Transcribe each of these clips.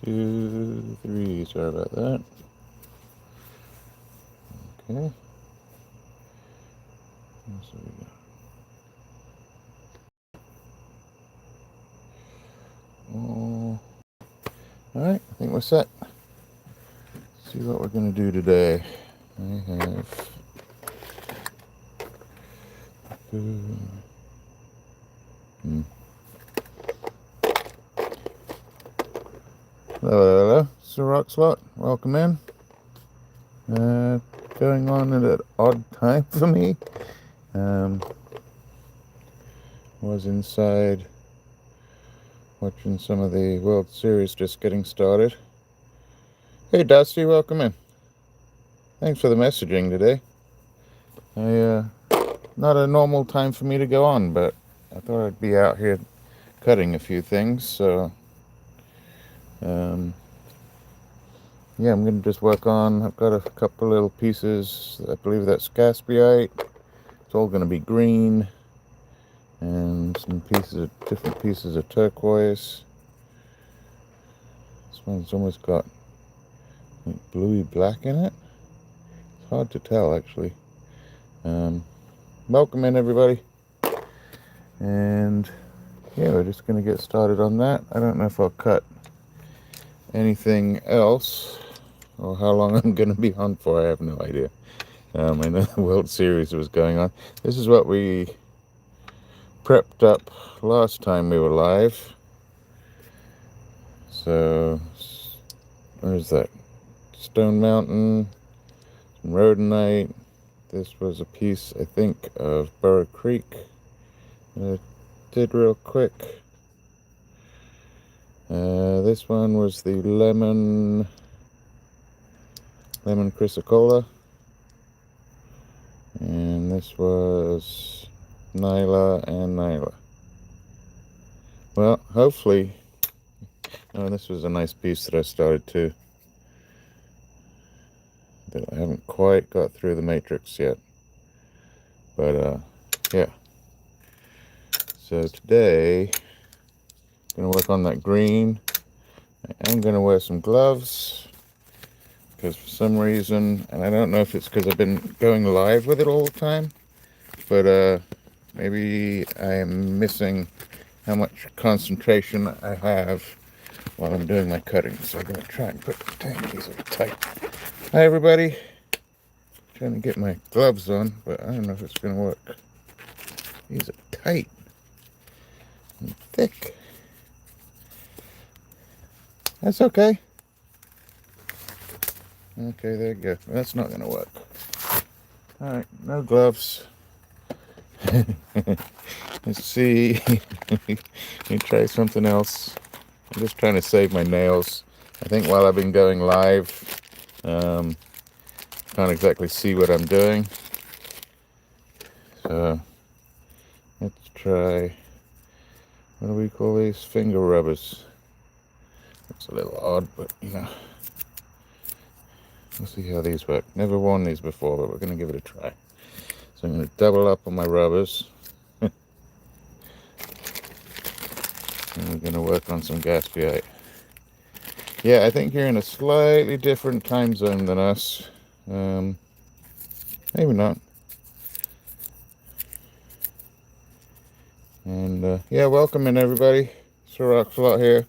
2, 3. Sorry about that. Okay. So we go. Oh. Alright, I think we're set. Let's see what we're going to do today. I have... Hello, Sir RocksAlot. Welcome in. Going on at an odd time for me. Was inside watching some of the World Series just getting started. Hey Dusty, welcome in. Thanks for the messaging today. Not a normal time for me to go on, but I thought I'd be out here cutting a few things, so yeah, I'm going to just work on, I've got a couple little pieces, I believe that's Gaspeite, it's all going to be green, and some different pieces of turquoise. This one's almost got like bluey black in it, it's hard to tell actually. Welcome in everybody, and yeah, we're just going to get started on that. I don't know if I'll cut anything else or how long I'm going to be on for. I have no idea. I know the World Series was going on. This is what we prepped up last time we were live. So where's that? Stone Mountain, rhodonite. This was a piece, I think, of Burrow Creek. I did real quick. This one was the lemon chrysocolla, and this was Nyla and Nyla. Well, hopefully, this was a nice piece that I started too, that I haven't quite got through the matrix yet, but yeah. So today, I'm going to work on that green. I am going to wear some gloves, because for some reason, and I don't know if it's because I've been going live with it all the time, but maybe I am missing how much concentration I have while I'm doing my cutting. So I'm going to try and put the these are tight. Hi everybody. Trying to get my gloves on, but I don't know if it's going to work. These are tight and thick. That's okay. Okay, there you go. That's not going to work. Alright, no gloves. Let's see. Let me try something else. I'm just trying to save my nails. I think while I've been going live, can't exactly see what I'm doing. So, let's try, what do we call these? Finger rubbers. It's a little odd, but you know. We'll see how these work. Never worn these before, but we're going to give it a try. So I'm going to double up on my rubbers. And we're going to work on some Gaspeite. Yeah, I think you're in a slightly different time zone than us. Maybe not. And yeah, welcome in everybody. Sir RocksAlot here.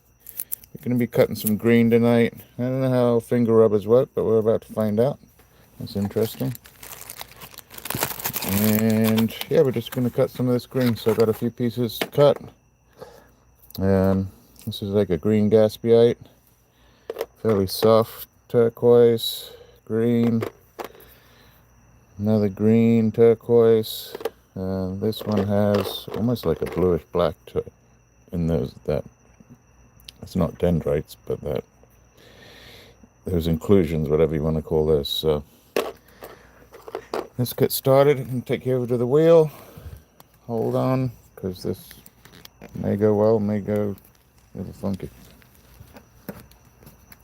We're going to be cutting some green tonight. I don't know how finger rubbers work, but we're about to find out. That's interesting. And yeah, we're just going to cut some of this green. So I've got a few pieces to cut. This is like a green Gaspeite. Fairly soft turquoise, green. Another green turquoise. This one has almost like a bluish black to it. In that it's not dendrites, but those inclusions, whatever you want to call this. So let's get started and take you over to the wheel. Hold on, because this may go well, may go a little funky.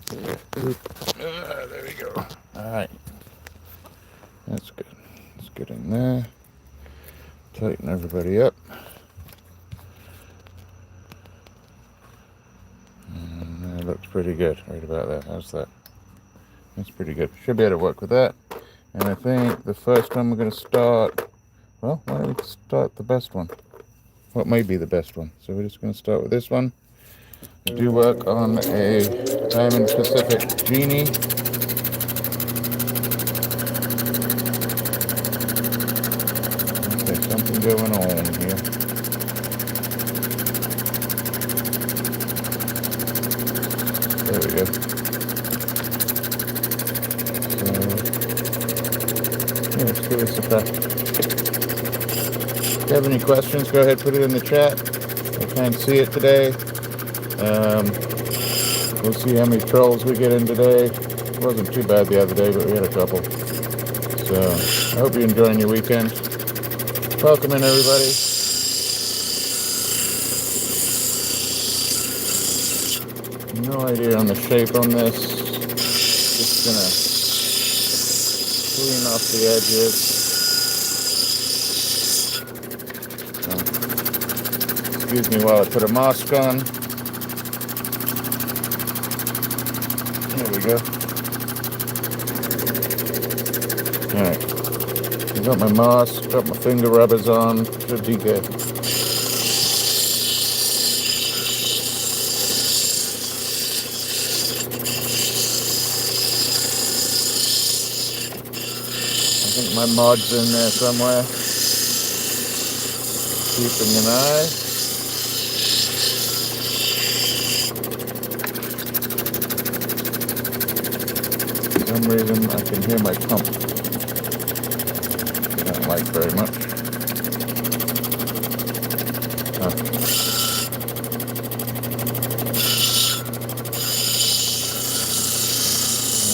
There we go. All right, that's good. Let's get in there. Tighten everybody up. And that looks pretty good, right about there. How's that? That's pretty good. Should be able to work with that. And I think the first one we're going to start, well, why don't we start the best one? What may be the best one. So we're just going to start with this one. I do work on a Diamond Pacific Genie. Okay, something going on here. There we go. So, yeah, let's give this a try. If you have any questions, go ahead, put it in the chat. I can't see it today. We'll see how many trolls we get in today. It wasn't too bad the other day, but we had a couple. So, I hope you're enjoying your weekend. Welcome in, everybody. No idea on the shape on this. Just gonna clean off the edges. Excuse me while I put a mask on. There we go. Alright. Got my mask, got my finger rubbers on. Should be good. I think my mod's in there somewhere. Keeping an eye. For some reason I can hear my pump. I don't like very much.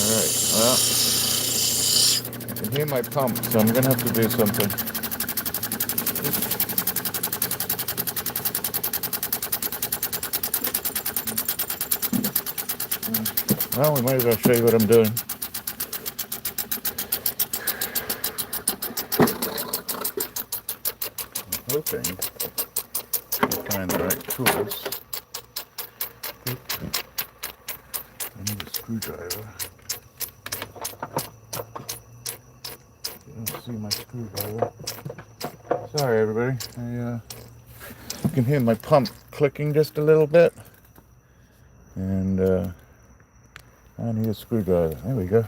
Alright, well, I can hear my pump, so I'm going to have to do something. Well, we might as well show you what I'm doing. I'm hoping to find the right tools. I need a screwdriver. You don't see my screwdriver. Sorry, everybody. You can hear my pump clicking just a little bit. And I need a screwdriver. There we go.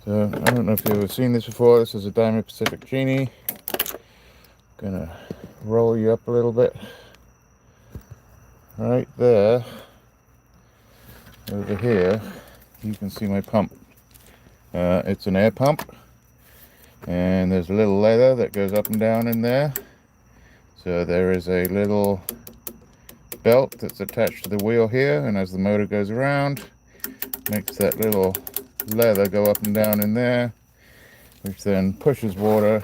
So, I don't know if you've ever seen this before. This is a Diamond Pacific Genie. Gonna roll you up a little bit. Right there, over here, you can see my pump. It's an air pump, and there's a little leather that goes up and down in there. So there is a little belt that's attached to the wheel here, and as the motor goes around, makes that little leather go up and down in there, which then pushes water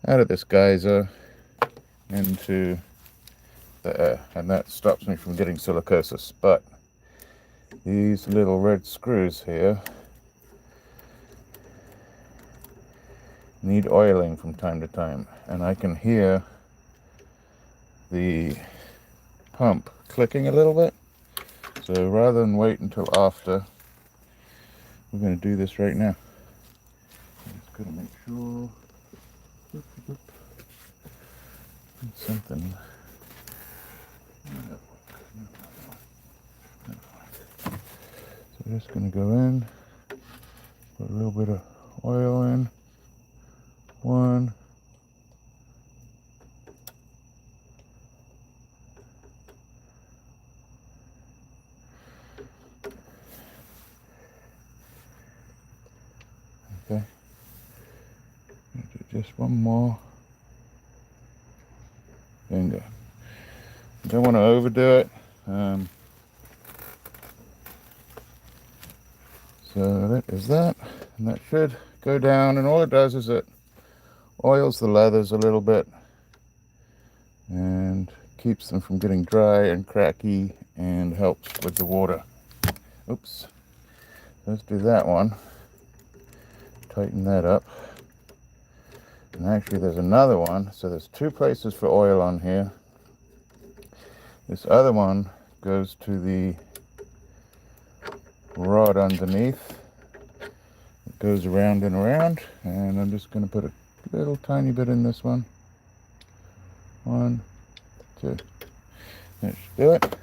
out of this geyser into the air, and that stops me from getting silicosis. But these little red screws here need oiling from time to time, and I can hear the pump clicking a little bit. So rather than wait until after, we're going to do this right now. I'm just going to make sure something. So we're just going to go in, put a little bit of oil in. One. Okay. Do just one more. Bingo. Don't want to overdo it. So that is that, and that should go down, and all it does is it oils the leathers a little bit and keeps them from getting dry and cracky and helps with the water. Oops. Let's do that one. Tighten that up. And actually there's another one, so there's two places for oil on here. This other one goes to the rod underneath. It goes around and around, and I'm just going to put a little tiny bit in this one. 1, 2. That should do it.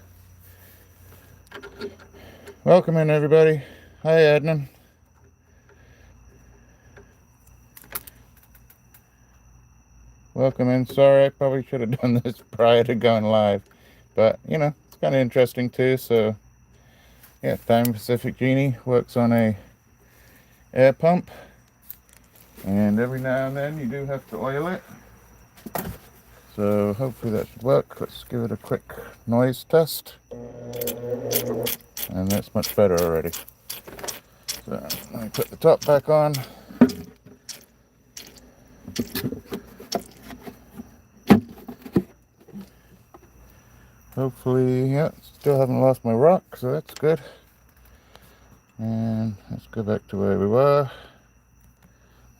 Welcome in, everybody. Hi, Adnan. Welcome in. Sorry, I probably should have done this prior to going live, but you know, it's kind of interesting too. So yeah, Time Pacific Genie works on a air pump, and every now and then you do have to oil it. So hopefully that should work. Let's give it a quick noise test, and that's much better already. So let me put the top back on. Hopefully, yeah, still haven't lost my rock, so that's good. And let's go back to where we were.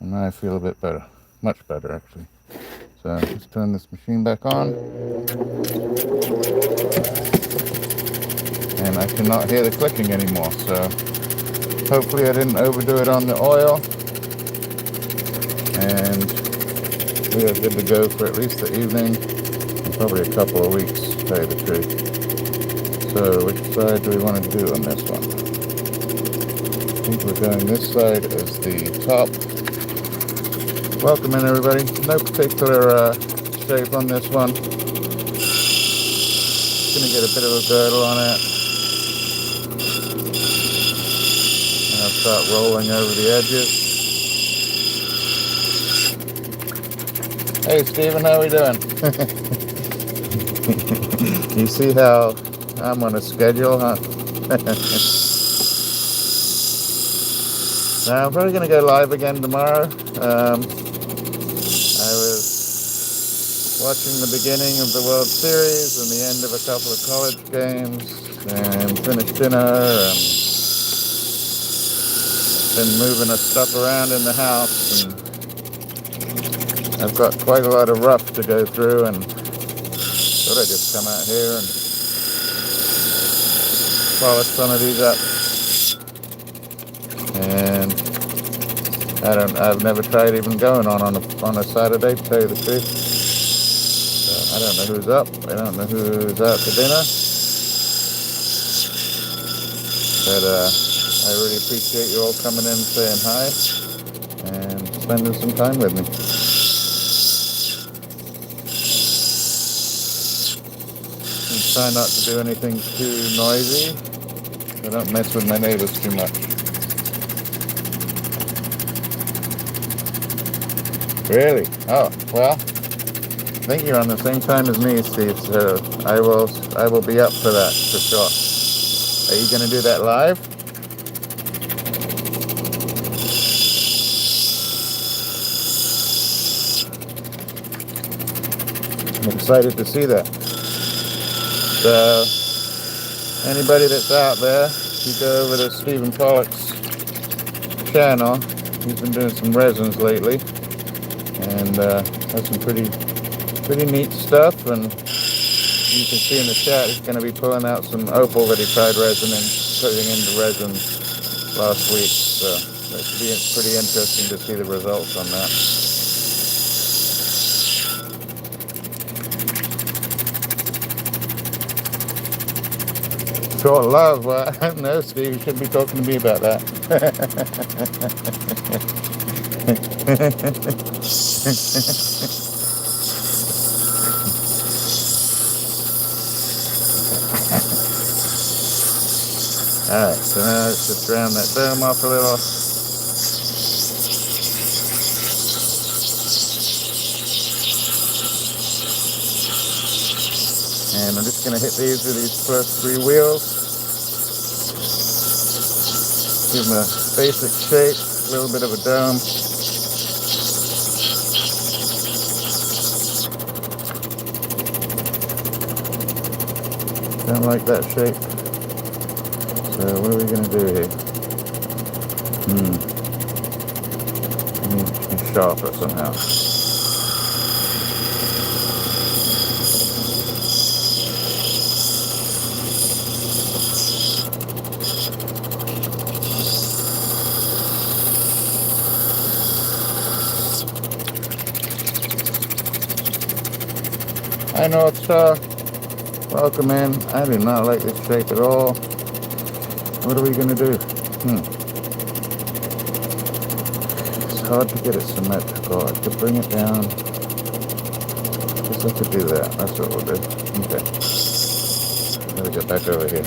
And now I feel a bit better. Much better, actually. So let's turn this machine back on. And I cannot hear the clicking anymore, so hopefully I didn't overdo it on the oil. And we are good to go for at least the evening. And probably a couple of weeks, to tell you the truth. So which side do we want to do on this one? I think we're going this side as the top. Welcome in, everybody. No particular shape on this one. Gonna get a bit of a girdle on it. And I'll start rolling over the edges. Hey Stephen, how are we doing? You see how I'm on a schedule, huh? Now I'm probably gonna go live again tomorrow. I was watching the beginning of the World Series and the end of a couple of college games, and finished dinner, and been moving stuff around in the house, and I've got quite a lot of rough to go through, and thought I'd just come out here and polish some of these up. And I've never tried even going on a Saturday, to tell you the truth. So I don't know who's up. I don't know who's out to dinner. But I really appreciate you all coming in, saying hi, and spending some time with me. And try not to do anything too noisy. I don't mess with my neighbors too much. Really? Oh, well, I think you're on the same time as me, Steve, so I will be up for that, for sure. Are you going to do that live? I'm excited to see that. So, anybody that's out there, if you go over to Stephen Pollock's channel, he's been doing some resins lately, and has some pretty neat stuff. And you can see in the chat he's going to be pulling out some opal that he tried resin and putting into resin last week. So that should be pretty interesting to see the results on that. Short love? Well, I don't know, Steve. You shouldn't be talking to me about that. Alright, so now let's just round that dome off a little. And I'm just going to hit these with these first 3 wheels. Give them a basic shape, a little bit of a dome. Don't like that shape. So what are we going to do here? I need to be sharper somehow. Hi North Star, welcome in. I do not like this shape at all. What are we gonna do? It's hard to get it symmetrical. I could bring it down. Guess I could do that. That's what we'll do. Okay. Gotta get back over here.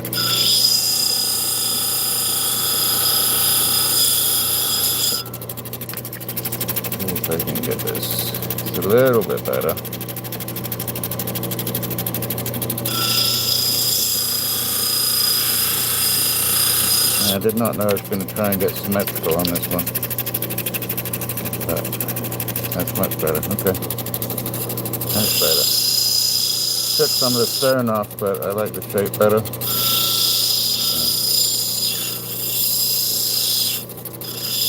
See if I can get this. It's a little bit better. I did not know I was going to try and get symmetrical on this one. But that's much better. Okay. That's better. Took some of the stone off, but I like the shape better.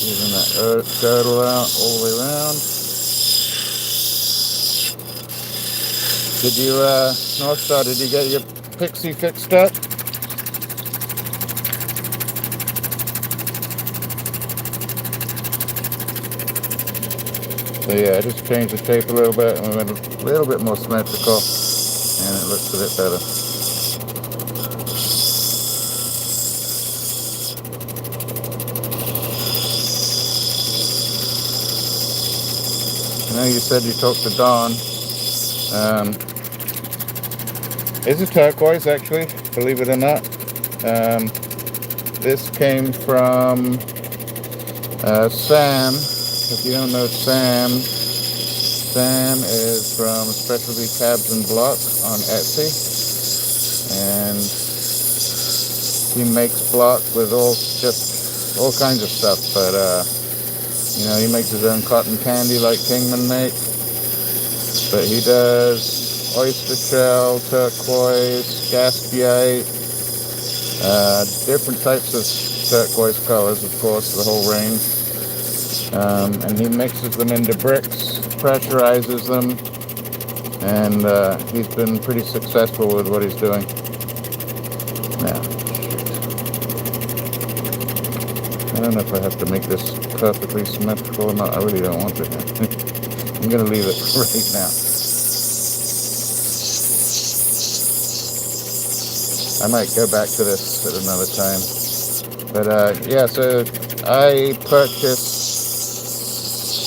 Using that girdle out all the way around. Did you, North Star, did you get your pixie fixed up? So yeah, I just changed the shape a little bit and we went a little bit more symmetrical and it looks a bit better. I know you said you talked to Don. It's a turquoise actually, believe it or not. This came from Sam. If you don't know Sam is from Specialty Cabs and Block on Etsy, and he makes block with all kinds of stuff. But you know, he makes his own cotton candy like Kingman makes. But he does oyster shell, turquoise, gaspeite, different types of turquoise colors, of course, the whole range. And he mixes them into bricks, pressurizes them, and he's been pretty successful with what he's doing. Now, I don't know if I have to make this perfectly symmetrical or not. I really don't want to. I'm going to leave it right now. I might go back to this at another time. But yeah, so I purchased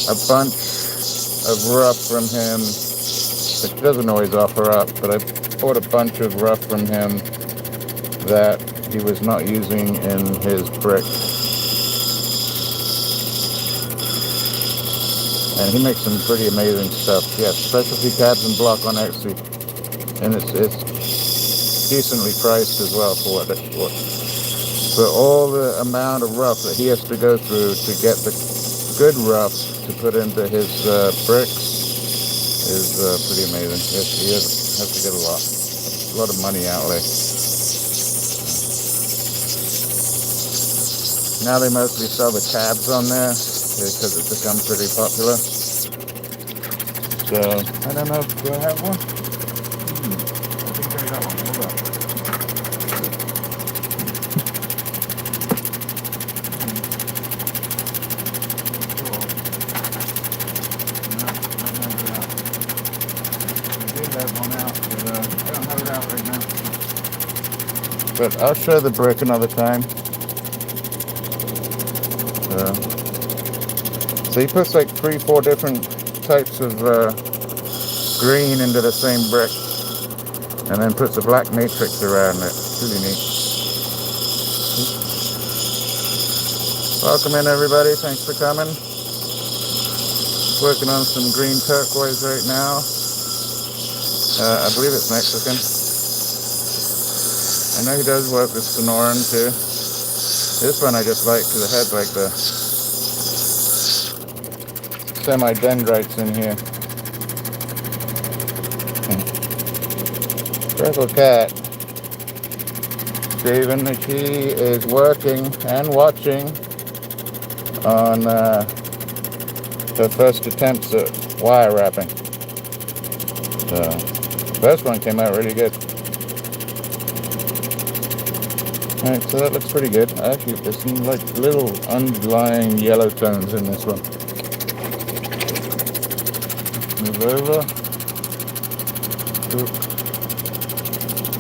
a bunch of rough from him, which doesn't always offer up, but I bought a bunch of rough from him that he was not using in his brick. And he makes some pretty amazing stuff. Yeah, Specialty Cabs and Block on Etsy. And it's decently priced as well for all the amount of rough that he has to go through to get the good rough to put into his bricks is pretty amazing. Yes, he has to get a lot of money outlay. Now they mostly sell the cabs on there because it's become pretty popular. So I don't know. Do I have one? I think I got one. Hold on. But I'll show the brick another time. So he puts like 3-4 different types of green into the same brick, and then puts a black matrix around it. It's really neat. Welcome in, everybody. Thanks for coming. Working on some green turquoise right now. I believe it's Mexican. I know he does work with Sonoran too. This one I just like because it has like the semi-dendrites in here. Purple Cat. Steven, he is working and watching on her first attempts at wire wrapping. So, first one came out really good. Alright, so that looks pretty good. Actually, there's some like little underlying yellow tones in this one. Move over. Oop.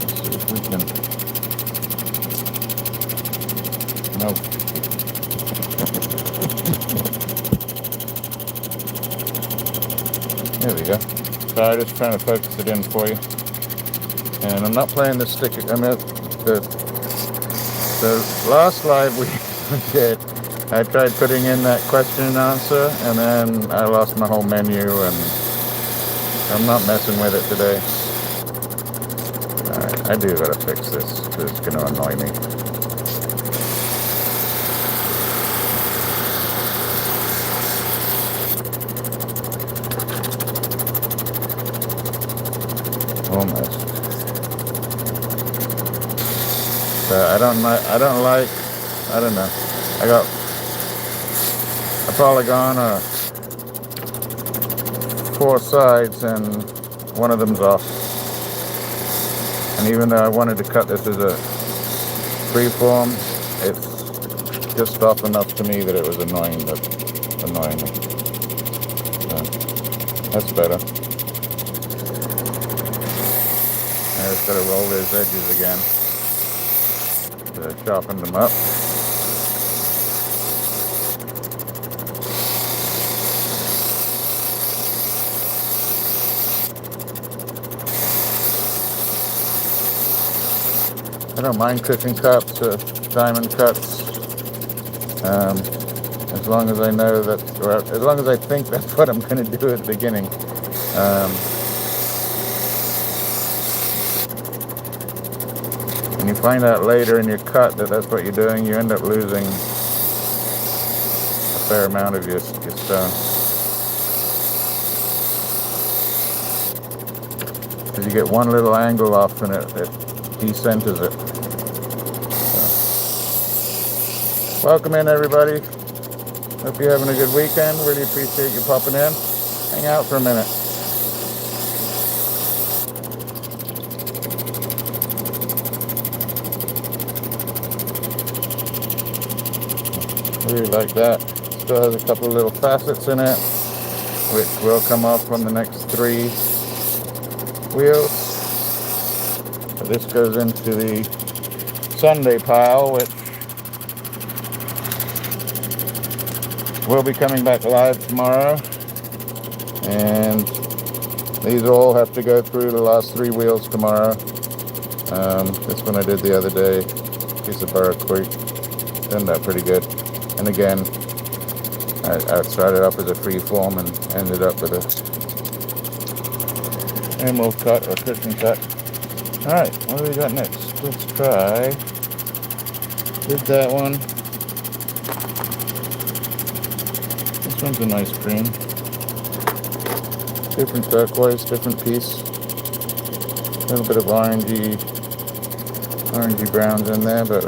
Let's see if we can. Nope. There we go. Sorry, just trying to focus it in for you. And I'm not playing the stick. I mean, the last live we did, I tried putting in that question and answer, and then I lost my whole menu, and I'm not messing with it today. Alright, I do gotta fix this. It's gonna annoy me. Almost. But I don't know. I got a polygon or 4 sides and one of them's off. And even though I wanted to cut this as a freeform, it's just off enough to me that it was annoying me. So, that's better. I just gotta roll those edges again to sharpen them up. I don't mind cooking cuts or diamond cuts, as long as I know that, or as long as I think that's what I'm going to do at the beginning. When you find out later in your cut that that's what you're doing, you end up losing a fair amount of your stone. Because you get one little angle off and it decenters it. So. Welcome in, everybody. Hope you're having a good weekend. Really appreciate you popping in. Hang out for a minute. Really like that. Still has a couple of little facets in it, which will come off on the next 3 wheels. So this goes into the Sunday pile, which will be coming back live tomorrow. And these all have to go through the last 3 wheels tomorrow. This one I did the other day, piece of Burr Creek. Turned out pretty good. And again, I started up as a free form and ended up with a emerald cut or cushion cut. Alright, what do we got next? Let's try. Did that one. This one's a nice green. Different turquoise, different piece. A little bit of orangey browns in there, but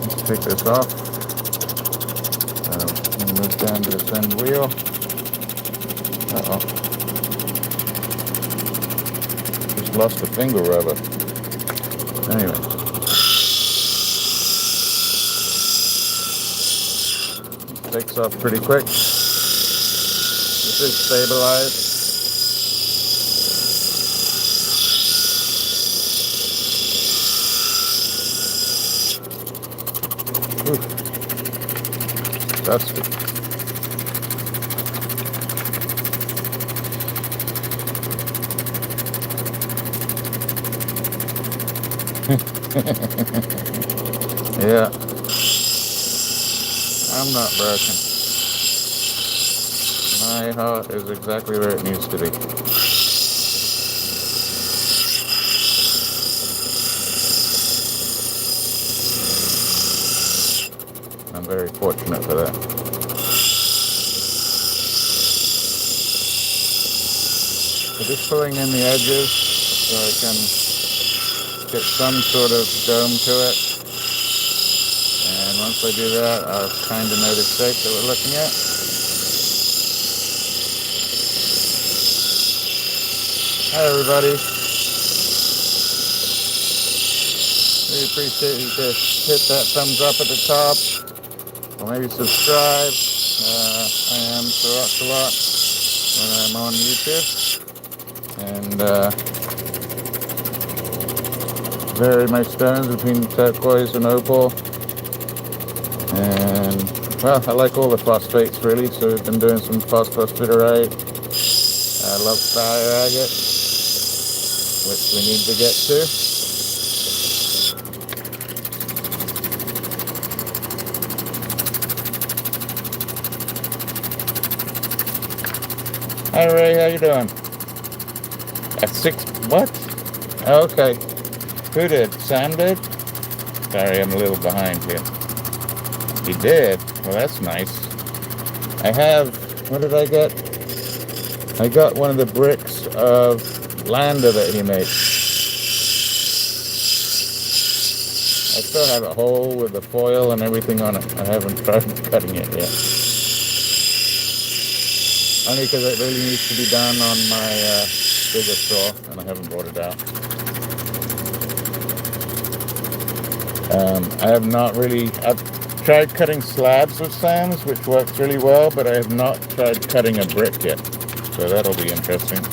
let's take this off. Move down to this end wheel. Uh-oh. Just lost the finger rubber. Anyway. Takes off pretty quick. This is stabilized. Ooh. Dusty. Yeah. I'm not broken. My heart is exactly where it needs to be. I'm very fortunate for that. So just pulling in the edges so I can get some sort of dome to it. And once I do that, I'll kind of know the shape that we're looking at. Hi everybody. Really appreciate you to hit that thumbs up at the top. Or maybe subscribe. I am Sir RocksAlot. when I'm on YouTube. And vary my stones between turquoise and opal. And well, I like all the phosphates really, so we've been doing some phosphosphiterite. I love fire agate, which we need to get to. Hi Ray, how you doing? At 6, what? Okay. Who did? Sam did? Sorry, I'm a little behind here. He did? Well, that's nice. I have, what did I get? I got one of the bricks of Lander that he made. I still have it whole with the foil and everything on it. I haven't tried cutting it yet. Only because it really needs to be done on my bigger saw, and I haven't brought it out. I have not really, I've tried cutting slabs with Sam's, which works really well, but I have not tried cutting a brick yet. So that'll be interesting.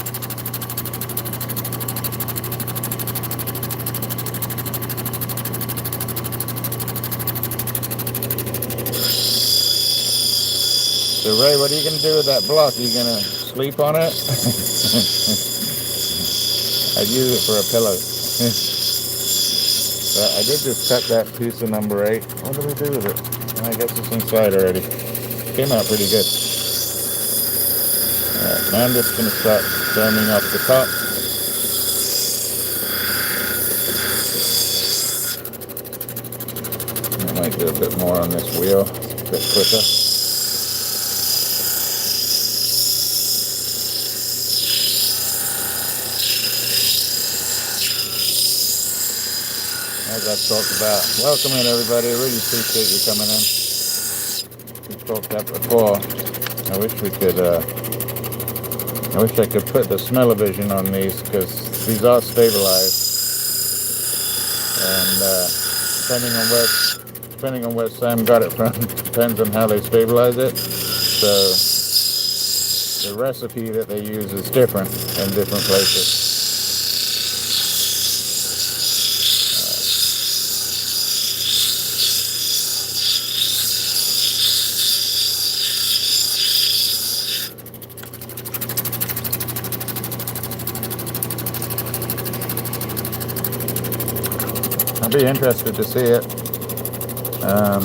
So Ray, what are you going to do with that block? Are you going to sleep on it? I'd use it for a pillow. But I did just cut that piece of number 8. What do we do with it? I guess it's inside already. Came out pretty good. Alright, now I'm just going to start filming off the top. I might do a bit more on this wheel. It's a bit quicker. As I've talked about, welcome in everybody. I really appreciate you coming in. We've talked about before. I wish we could. I wish I could put the smell-o-vision on these because these are stabilized, and depending on where Sam got it from, depends on how they stabilize it. So the recipe that they use is different in different places. I'll be interested to see it. I'm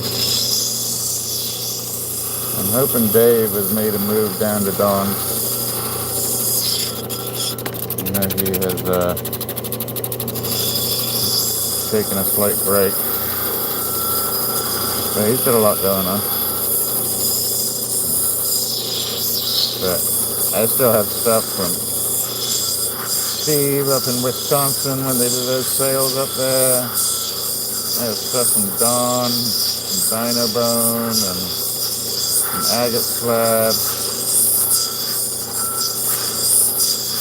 hoping Dave has made a move down to Dawn's. You know, he has taken a slight break. So he's got a lot going on. But I still have stuff from Steve up in Wisconsin when they did those sales up there. I have stuff from Dawn, some Dino Bone, and some agate slab.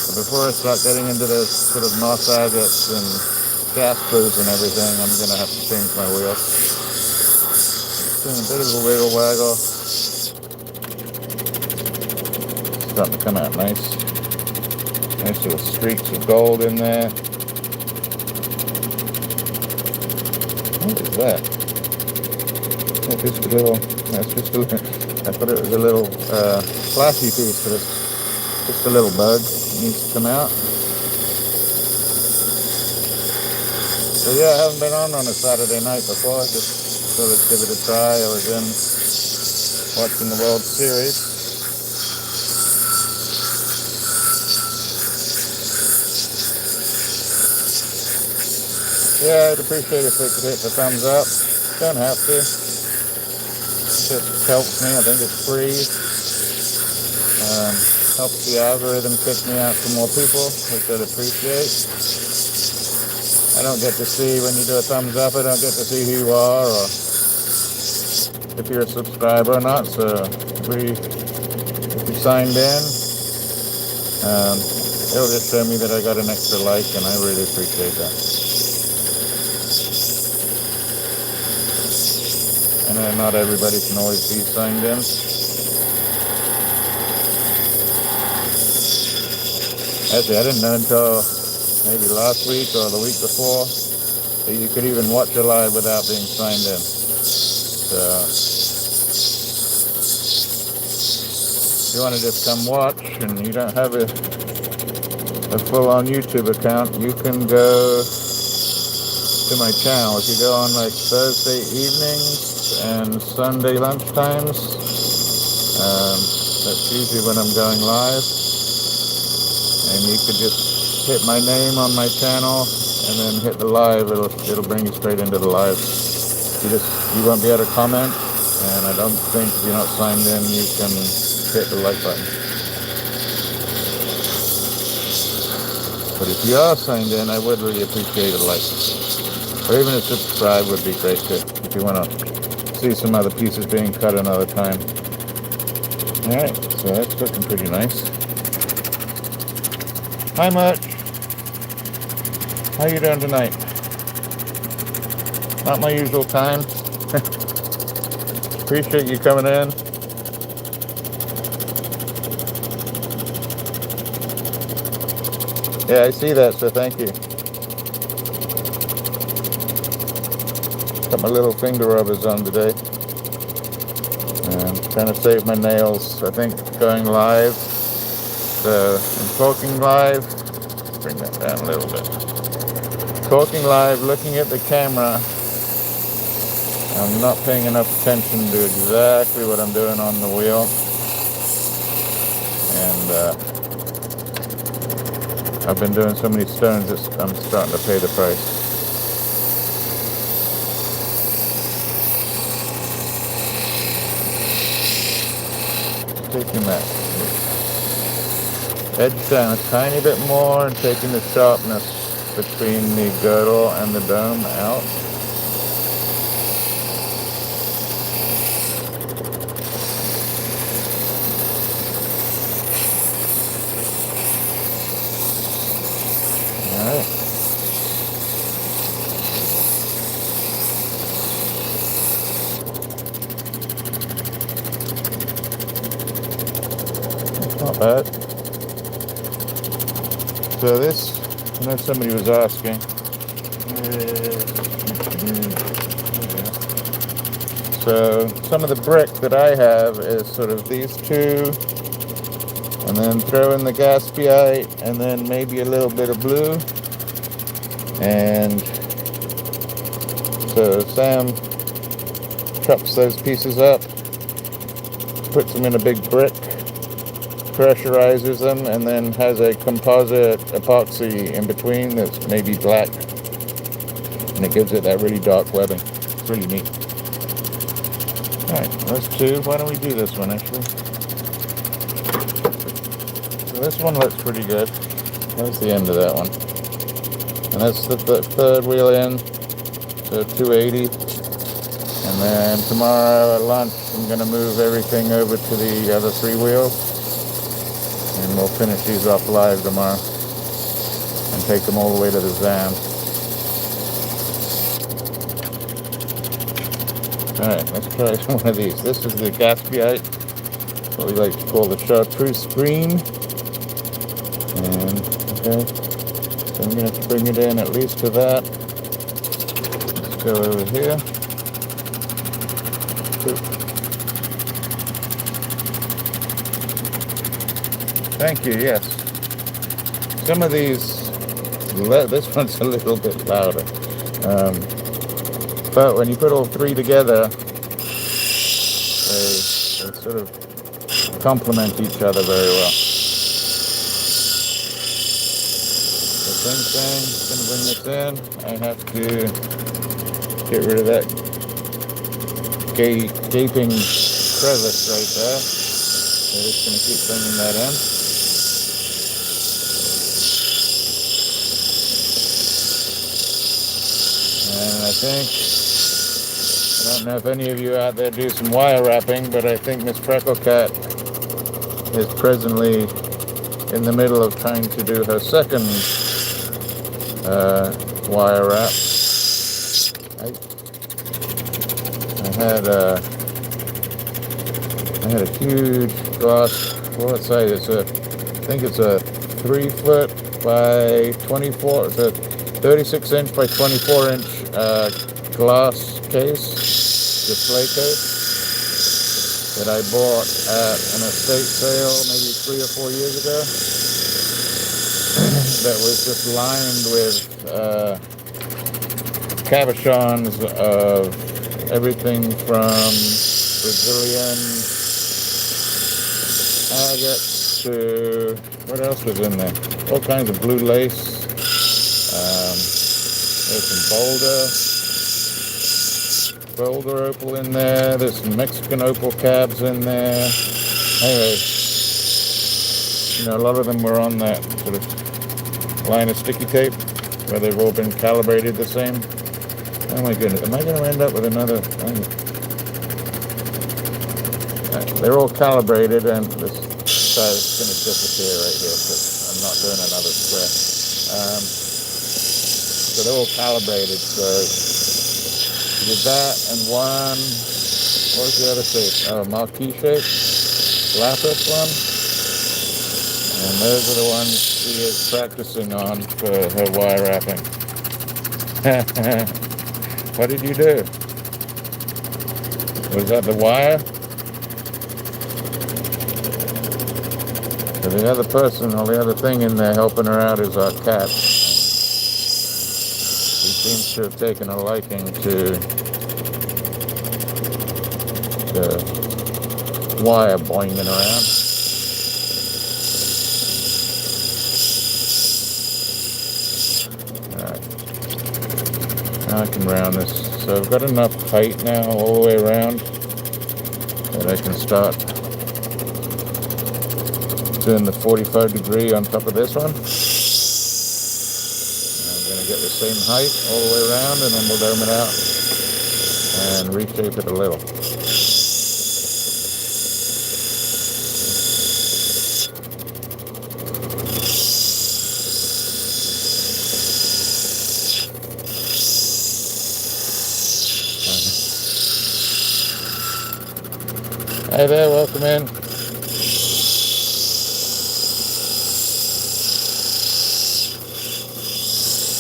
But before I start getting into those sort of moss agates and Jaspers and everything, I'm going to have to change my wheel. It's doing a bit of a wiggle waggle. It's starting to come out nice. Nice little streaks of gold in there. What is that? That's just a little, I thought it was a little flashy piece, but it's just a little bug. It needs to come out. So yeah, I haven't been on a Saturday night before. I just thought I'd give it a try. I was in watching the World Series. Yeah, I'd appreciate if it could hit the thumbs up. Don't have to. It just helps me. I think it's free. Helps the algorithm kick me out to more people, which I'd appreciate. I don't get to see, when you do a thumbs up, I don't get to see who you are or if you're a subscriber or not. So if you signed in, it'll just show me that I got an extra like, and I really appreciate that. I know not everybody can always be signed in. Actually, I didn't know until maybe last week or the week before that you could even watch a live without being signed in. So if you want to just come watch and you don't have a full-on YouTube account, you can go to my channel. If you go on like Thursday evenings and Sunday lunchtimes, that's usually when I'm going live, and you could just hit my name on my channel and then hit the live. It'll bring you straight into the live. You won't be able to comment, and I don't think if you're not signed in you can hit the like button. But if you are signed in, I would really appreciate a like, or even a subscribe would be great too, if you want to see some other pieces being cut another time. Alright, so that's looking pretty nice. Hi Much! How you doing tonight? Not my usual time. Appreciate you coming in. Yeah, I see that, so thank you. Got my little finger rubbers on today. And trying to save my nails. I think going live. So I'm talking live. Bring that down a little bit. Talking live, looking at the camera. I'm not paying enough attention to exactly what I'm doing on the wheel. And I've been doing so many stones that I'm starting to pay the price. Taking that edge down a tiny bit more and taking the sharpness between the girdle and the dome out. Alright. That's not bad. So this, I know somebody was asking. So some of the brick that I have is sort of these two, and then throw in the Gaspeite, and then maybe a little bit of blue. And so Sam chops those pieces up, puts them in a big brick, pressurizes them, and then has a composite epoxy in between that's maybe black, and it gives it that really dark webbing. It's really neat. Alright, those two. Why don't we do this one actually? So this one looks pretty good. There's the end of that one. And that's the third wheel in, so 280. And then tomorrow at lunch I'm going to move everything over to the other three wheels. And we'll finish these off live tomorrow and take them all the way to the Zam. Alright, let's try one of these. This is the Gaspeite, what we like to call the chartreuse green. And, okay, so I'm going to bring it in at least to that. Let's go over here. Thank you, yes. Some of these, this one's a little bit louder. But when you put all three together, they sort of complement each other very well. The same thing, going to bring this in. I have to get rid of that gaping crevice right there. So just going to keep bringing that in. And I don't know if any of you out there do some wire wrapping, but I think Miss Frecklecat is presently in the middle of trying to do her second wire wrap. I had a huge glass, what size? I think it's a 3 foot by 24, it's a 36 inch by 24 inch glass case, display case, that I bought at an estate sale maybe 3 or 4 years ago. That was just lined with cabochons of everything from Brazilian agate to, what else was in there? All kinds of blue lace. There's some boulder opal in there. There's some Mexican opal cabs in there. Anyway, you know, a lot of them were on that sort of line of sticky tape where they've all been calibrated the same. Oh my goodness, am I going to end up with another? They're all calibrated, and this side is going to disappear right here because I'm not doing another square. So they're all calibrated, so we did that, and one, what was the other shape? Oh, marquee shape, lapis one, and those are the ones she is practicing on for her wire wrapping. What did you do? Was that the wire? So the other person, or the other thing in there helping her out is our cat. He seems to have taken a liking to the wire boinging around. Alright. Now I can round this. So I've got enough height now all the way around that I can start doing the 45 degree on top of this one. I'm going to get the same height all the way around, and then we'll dome it out and reshape it a little. Hey there, welcome in.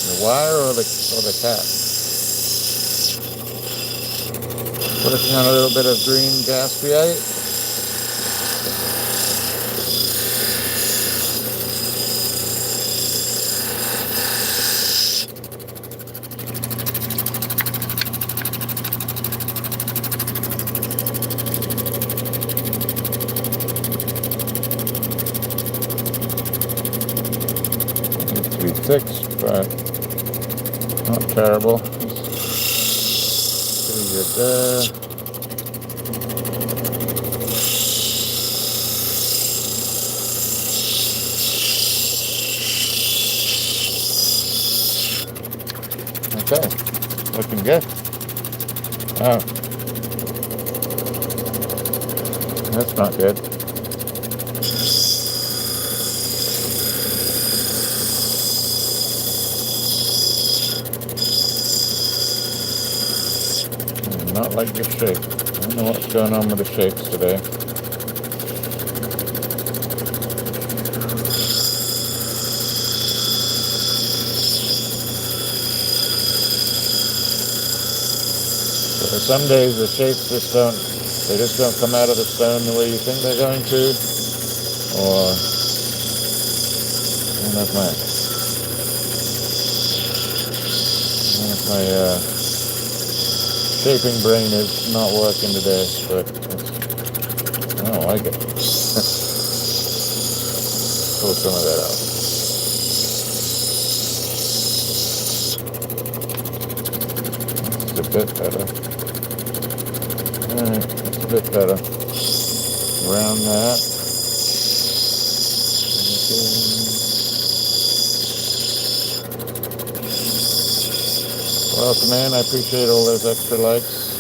The wire or the cat? Working on a little bit of green gaspeite. Needs to be fixed, but not terrible. Pretty good there. Okay, looking good. Oh, that's not good. Not like the shape. I don't know what's going on with the shapes today. So some days the shapes just don't come out of the stone the way you think they're going to. Or, I don't know if my shaping brain is not working today, but I don't like it. Pull some of that out. It's a bit better. Alright, it's a bit better. Round that. Welcome in, I appreciate all those extra likes.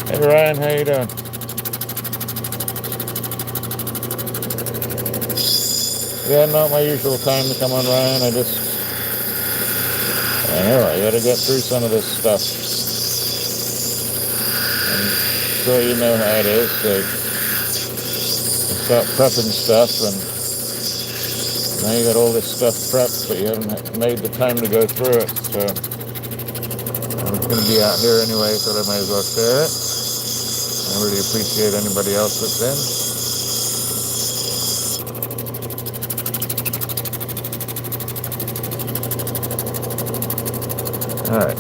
Hey Ryan, how you doing? Yeah, not my usual time to come on, Ryan. I gotta get through some of this stuff. I'm sure you know how it is. They start prepping stuff, and now you got all this stuff prepped, but you haven't made the time to go through it. So I'm going to be out here anyway, so I might as well share it. I really appreciate anybody else that's in. Alright,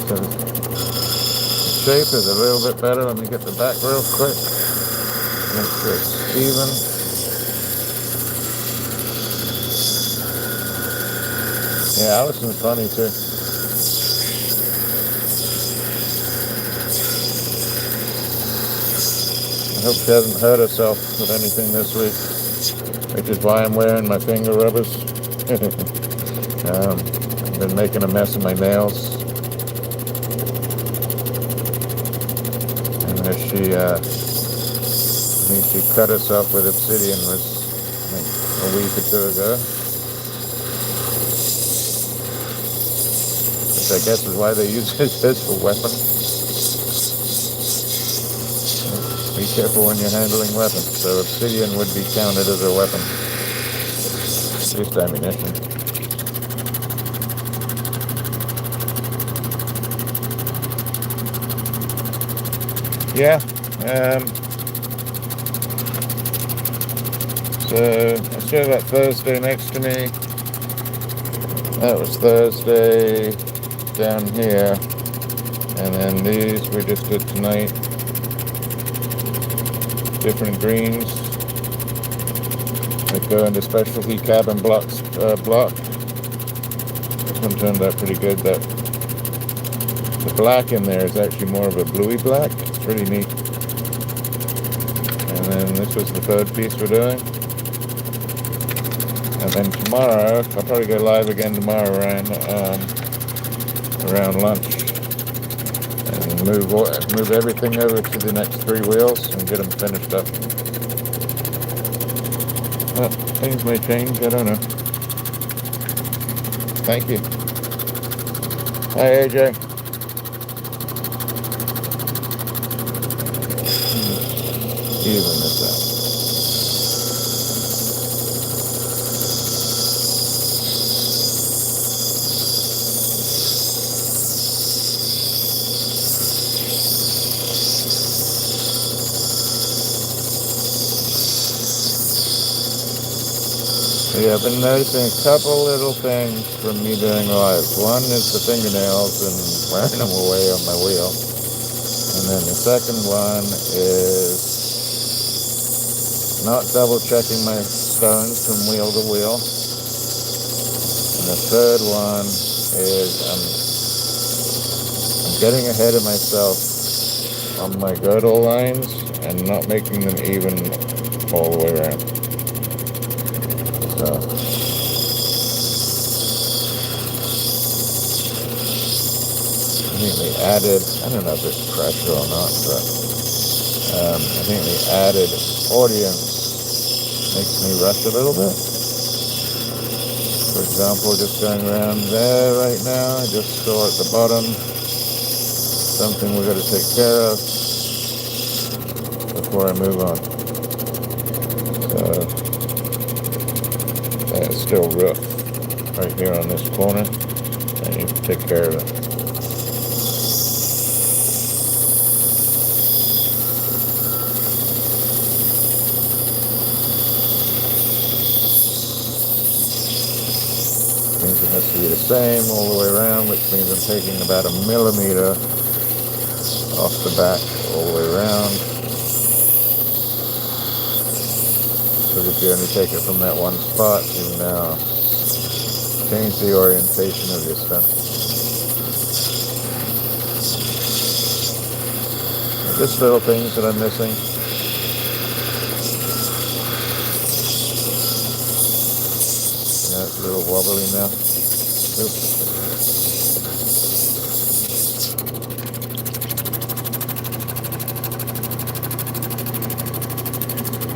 so the shape is a little bit better. Let me get the back real quick. Make sure it's even. Yeah, Allison's funny too. I hope she hasn't hurt herself with anything this week, which is why I'm wearing my finger rubbers. I've been making a mess of my nails. And I think she cut herself with obsidian a week or two ago. Which I guess is why they use this as a weapon. Be careful when you're handling weapons. So obsidian would be counted as a weapon. At least ammunition. Yeah. So I showed that Thursday next to me. That was Thursday down here. And then these we just did tonight. Different greens that go into specialty cabin blocks. Block. This one turned out pretty good. The black in there is actually more of a bluey black. It's pretty neat. And then this was the third piece we're doing. And then tomorrow, I'll probably go live again tomorrow around lunch. And move everything over to the next 3 wheels and get them finished up. Things may change, I don't know. Thank you. Hi AJ. Even at that. Yeah, I've been noticing a couple little things from me doing lives. One is the fingernails and wearing them away on my wheel. And then the second one is not double checking my stones from wheel to wheel. And the third one is I'm getting ahead of myself on my girdle lines and not making them even all the way around. So I think they added, I don't know if it's pressure or not, but I think the added audience makes me rush a little bit. For example, just going around there right now, I just saw at the bottom something we've got to take care of before I move on. So it's still rough right here on this corner. I need to take care of it. Means it has to be the same all the way around, which means I'm taking about 1 millimeter off the back all the way around. Because if you only take it from that one spot, you now change the orientation of your stuff. Just little things that I'm missing. Yeah, it's a little wobbly now. Oops.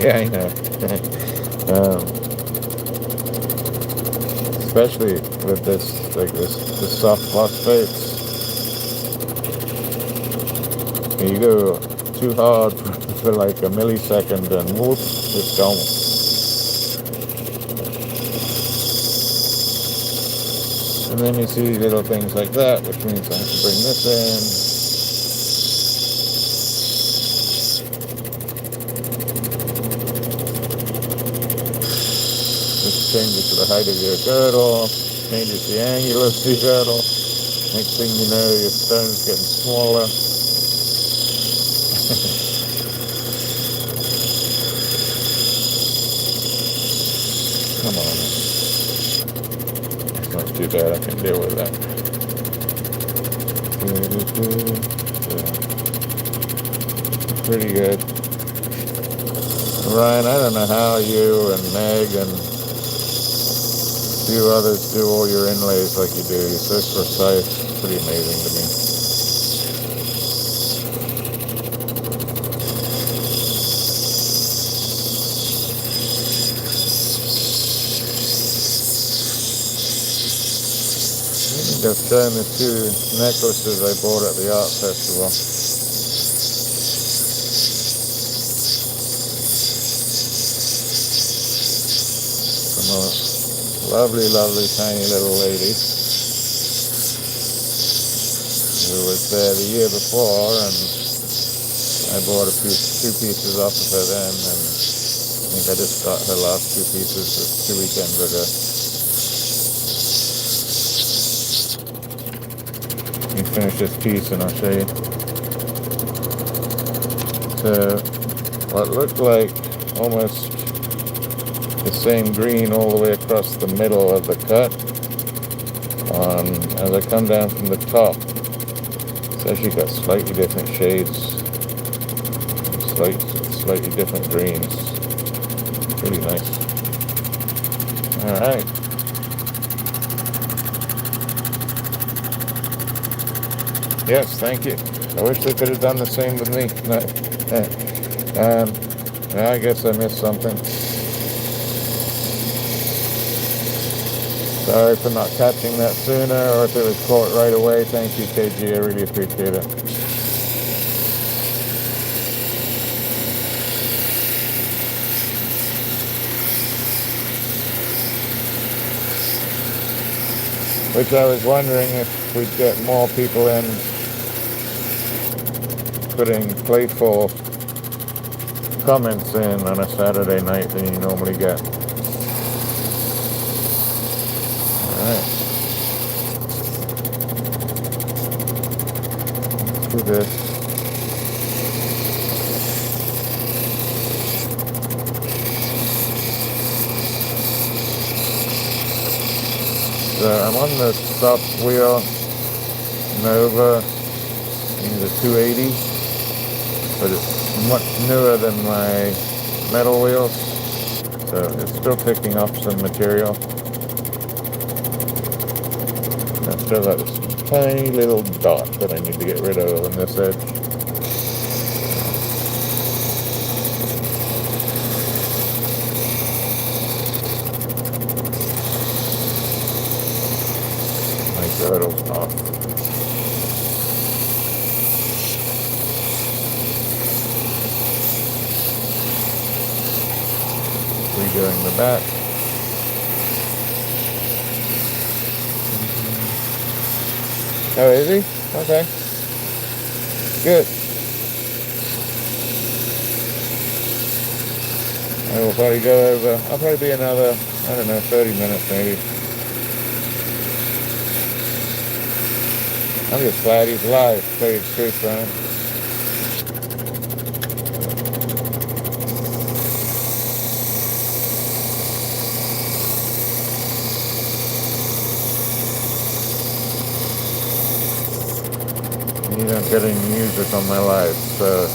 Yeah, I know. Especially with this, like this soft phosphates. And you go too hard for like a millisecond and whoop, it's gone. And then you see little things like that, which means I have to bring this in. This changes the height of your girdle, changes the angle of the girdle. Next thing you know, your stone's getting smaller. Come on. It's not too bad, I can deal with that. Pretty good. Ryan, I don't know how you and Meg and a few others do all your inlays like you do. You're so precise. It's pretty amazing to me. I've shown the two necklaces I bought at the art festival. From a lovely, lovely tiny little lady who was there the year before, and I bought two pieces off of her then, and I think I just got her last two pieces 2 weekends ago. Let me finish this piece and I'll show you. So, what looked like almost the same green all the way across the middle of the cut. As I come down from the top, it's actually got slightly different shades, slightly different greens. Really nice. Alright. Yes, thank you. I wish they could have done the same with me. I guess I missed something. Sorry for not catching that sooner, or if it was caught right away. Thank you, KG. I really appreciate it. Which I was wondering if we'd get more people in putting playful comments in on a Saturday night than you normally get. Alright. Let's do this. So I'm on the soft wheel Nova in the 280, but it's much newer than my metal wheels, so it's still picking up some material. I've still got this tiny little dot that I need to get rid of on this edge. My girdle's off. Redoing the back. Oh, is he? Okay. Good. I will probably go over, I'll probably be another, I don't know, 30 minutes maybe. I'm just glad he's alive, to tell you the truth, Brian. You don't get any music on my live, so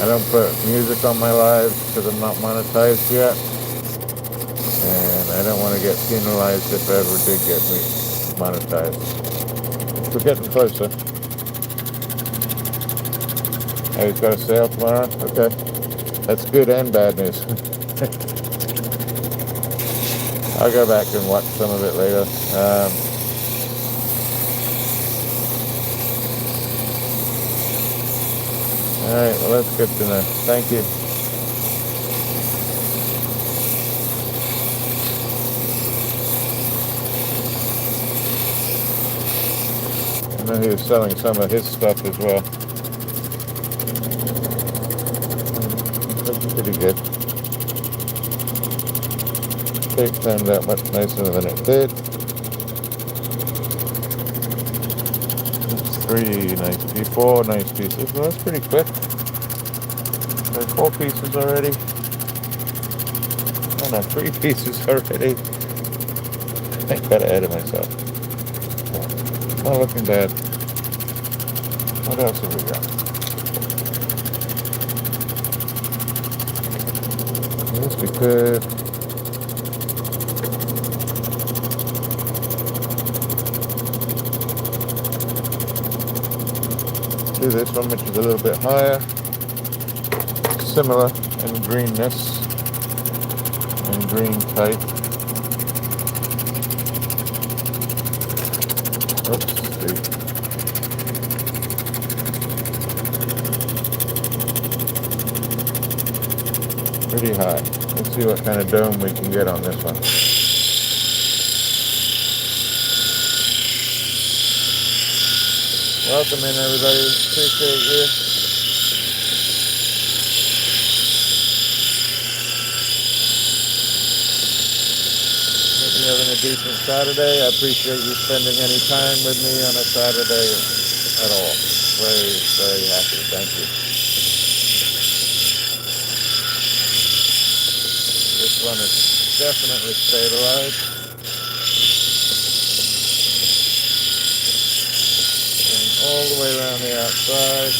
I don't put music on my live because I'm not monetized yet, and I don't want to get penalized if I ever did get monetized. We're getting closer. Oh, he's got a sale tomorrow? Okay. That's good and bad news. I'll go back and watch some of it later. Alright, well that's good to know. Thank you. I know he was selling some of his stuff as well. It's looking pretty good. Tape turned out much nicer than it did. That's four nice pieces. Well, that's pretty quick. There's 4 pieces already. Oh no, 3 pieces already. I got ahead of myself. Not looking bad. What else have we got? I guess we could do this one, which is a little bit higher. Similar in greenness and green type. Oops, pretty high. Let's see what kind of dome we can get on this one. Welcome in, everybody. Appreciate you. Hope you're having a decent Saturday. I appreciate you spending any time with me on a Saturday at all. Very, very happy. Thank you. This one is definitely stabilized. Going all the way around the outside.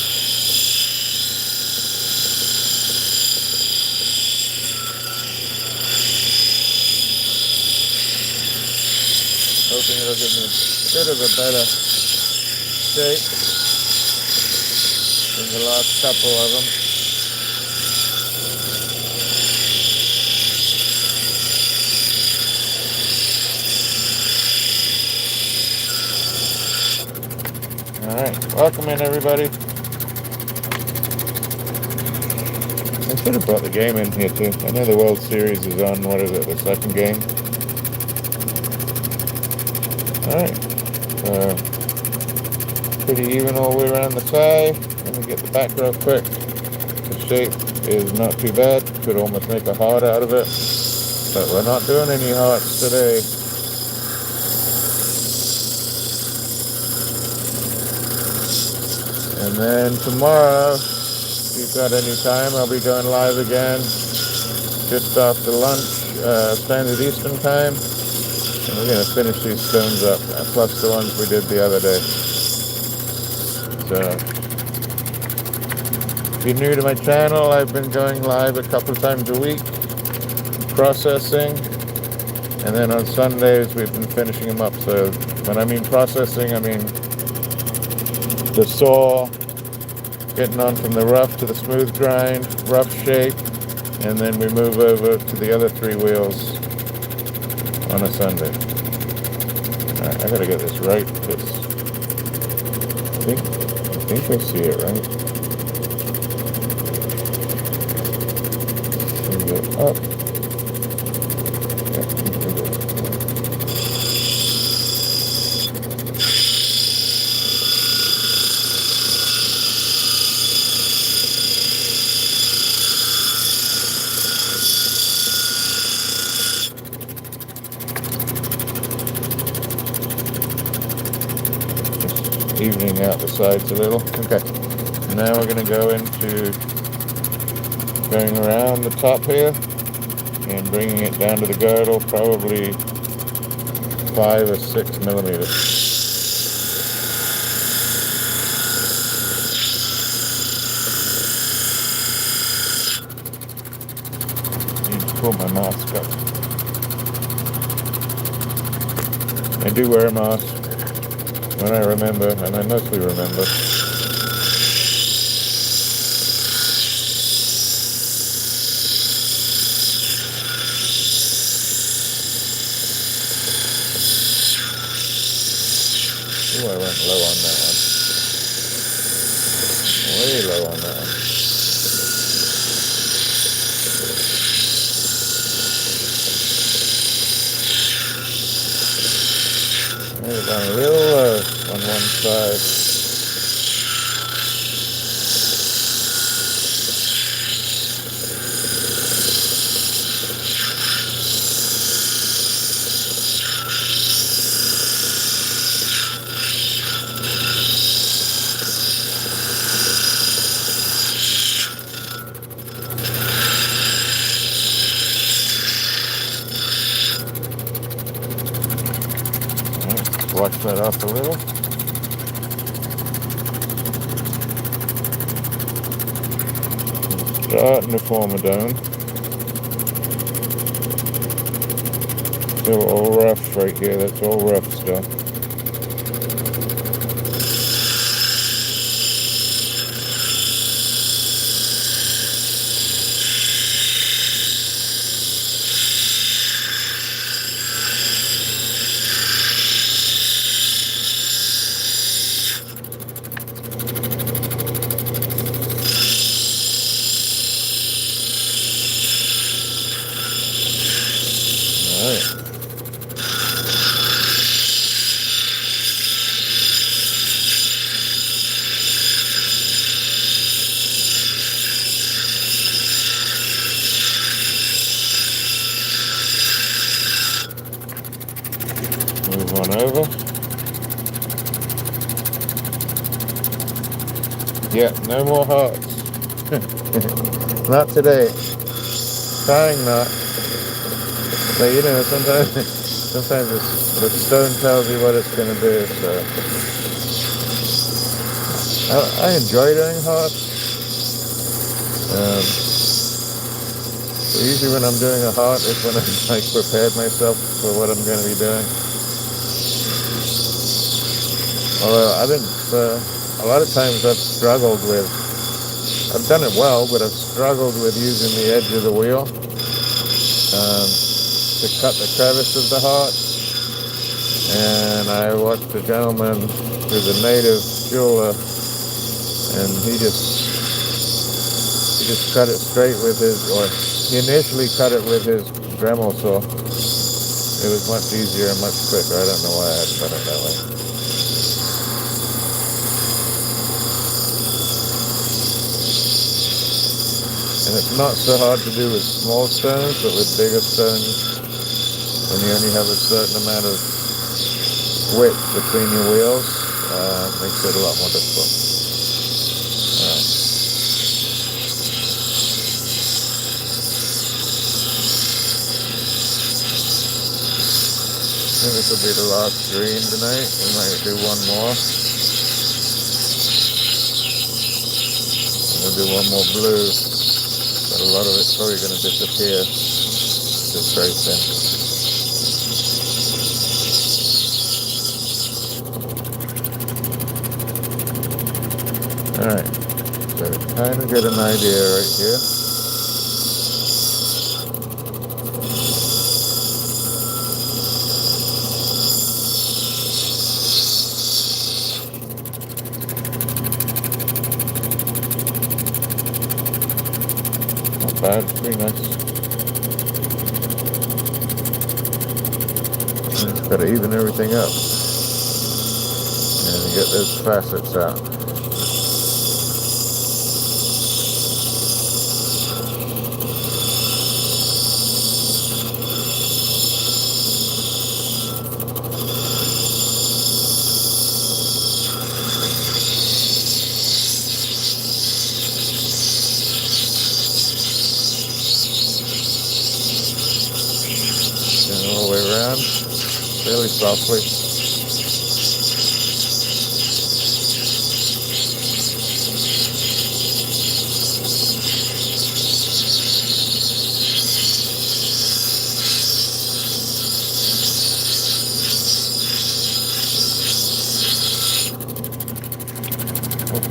Hoping it'll give me a bit of a better shape than the last couple of them. Alright, welcome in, everybody. I should have brought the game in here too. I know the World Series is on, what is it, the second game? Alright, pretty even all the way around the side. Let me get the back real quick. The shape is not too bad. Could almost make a heart out of it. But we're not doing any hearts today. And then tomorrow, if you've got any time, I'll be going live again just after lunch, Standard Eastern Time. And we're going to finish these stones up, plus the ones we did the other day. So, if you're new to my channel, I've been going live a couple of times a week, processing. And then on Sundays, we've been finishing them up. So, when I mean processing, I mean the saw, getting on from the rough to the smooth grind, rough shape, and then we move over to the other 3 wheels on a Sunday. Alright, I gotta get this right, because I think I see it right. Go up. Evening out the sides a little. Okay, now we're going to go into going around the top here and bringing it down to the girdle, probably 5 or 6 millimeters. Need to pull my mask up. I do wear a mask when I remember, and I mostly remember. Ooh, I went low on that one. Way low on that one. side. Wash that off a little. Starting to form a dome. Still all rough right here, that's all rough stuff. Alright. Move on over. Yeah, no more hearts. Not today. Trying not. But you know, sometimes the stone tells you what it's going to do, so. I enjoy doing hearts. Usually when I'm doing a heart is when I've like prepared myself for what I'm going to be doing. Although a lot of times I've done it well, but I've struggled with using the edge of the wheel to cut the crevice of the heart. And I watched a gentleman who's a native jeweler, and he just cut it straight with he initially cut it with his Dremel saw. It was much easier and much quicker. I don't know why I had done it that way. And it's not so hard to do with small stones, but with bigger stones, when you only have a certain amount of width between your wheels, makes it a lot more difficult. Alright. I think this will be the last green tonight. We might do one more. And we'll do one more blue. But a lot of it's probably going to disappear. It's very thin. Alright, so kind of get an idea right here. Not bad, it's pretty nice. Just got to even everything up and get those facets out. All the way around, fairly softly.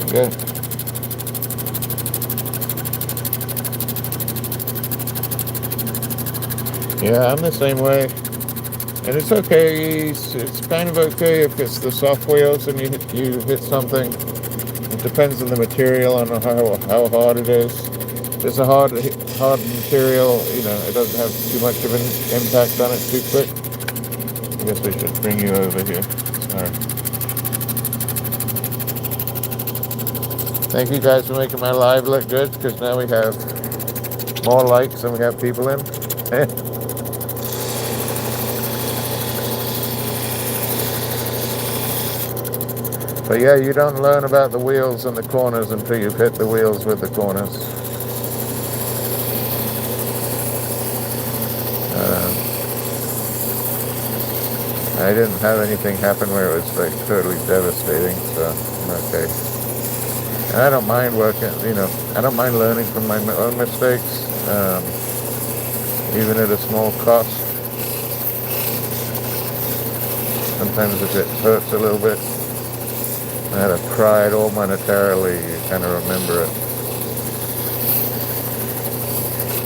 Okay. Yeah, I'm the same way. And it's okay, it's kind of okay if it's the soft wheels and you hit something. It depends on the material and how hard it is. If it's a hard material, you know, it doesn't have too much of an impact on it too quick. I guess I should bring you over here. Sorry. Thank you guys for making my live look good, because now we have more likes than we have people in. But yeah, you don't learn about the wheels and the corners until you've hit the wheels with the corners. I didn't have anything happen where it was like totally devastating, so I'm okay. And I don't mind working, I don't mind learning from my own mistakes, even at a small cost. Sometimes if it hurts a little bit, out of pride or monetarily, you kind of remember it.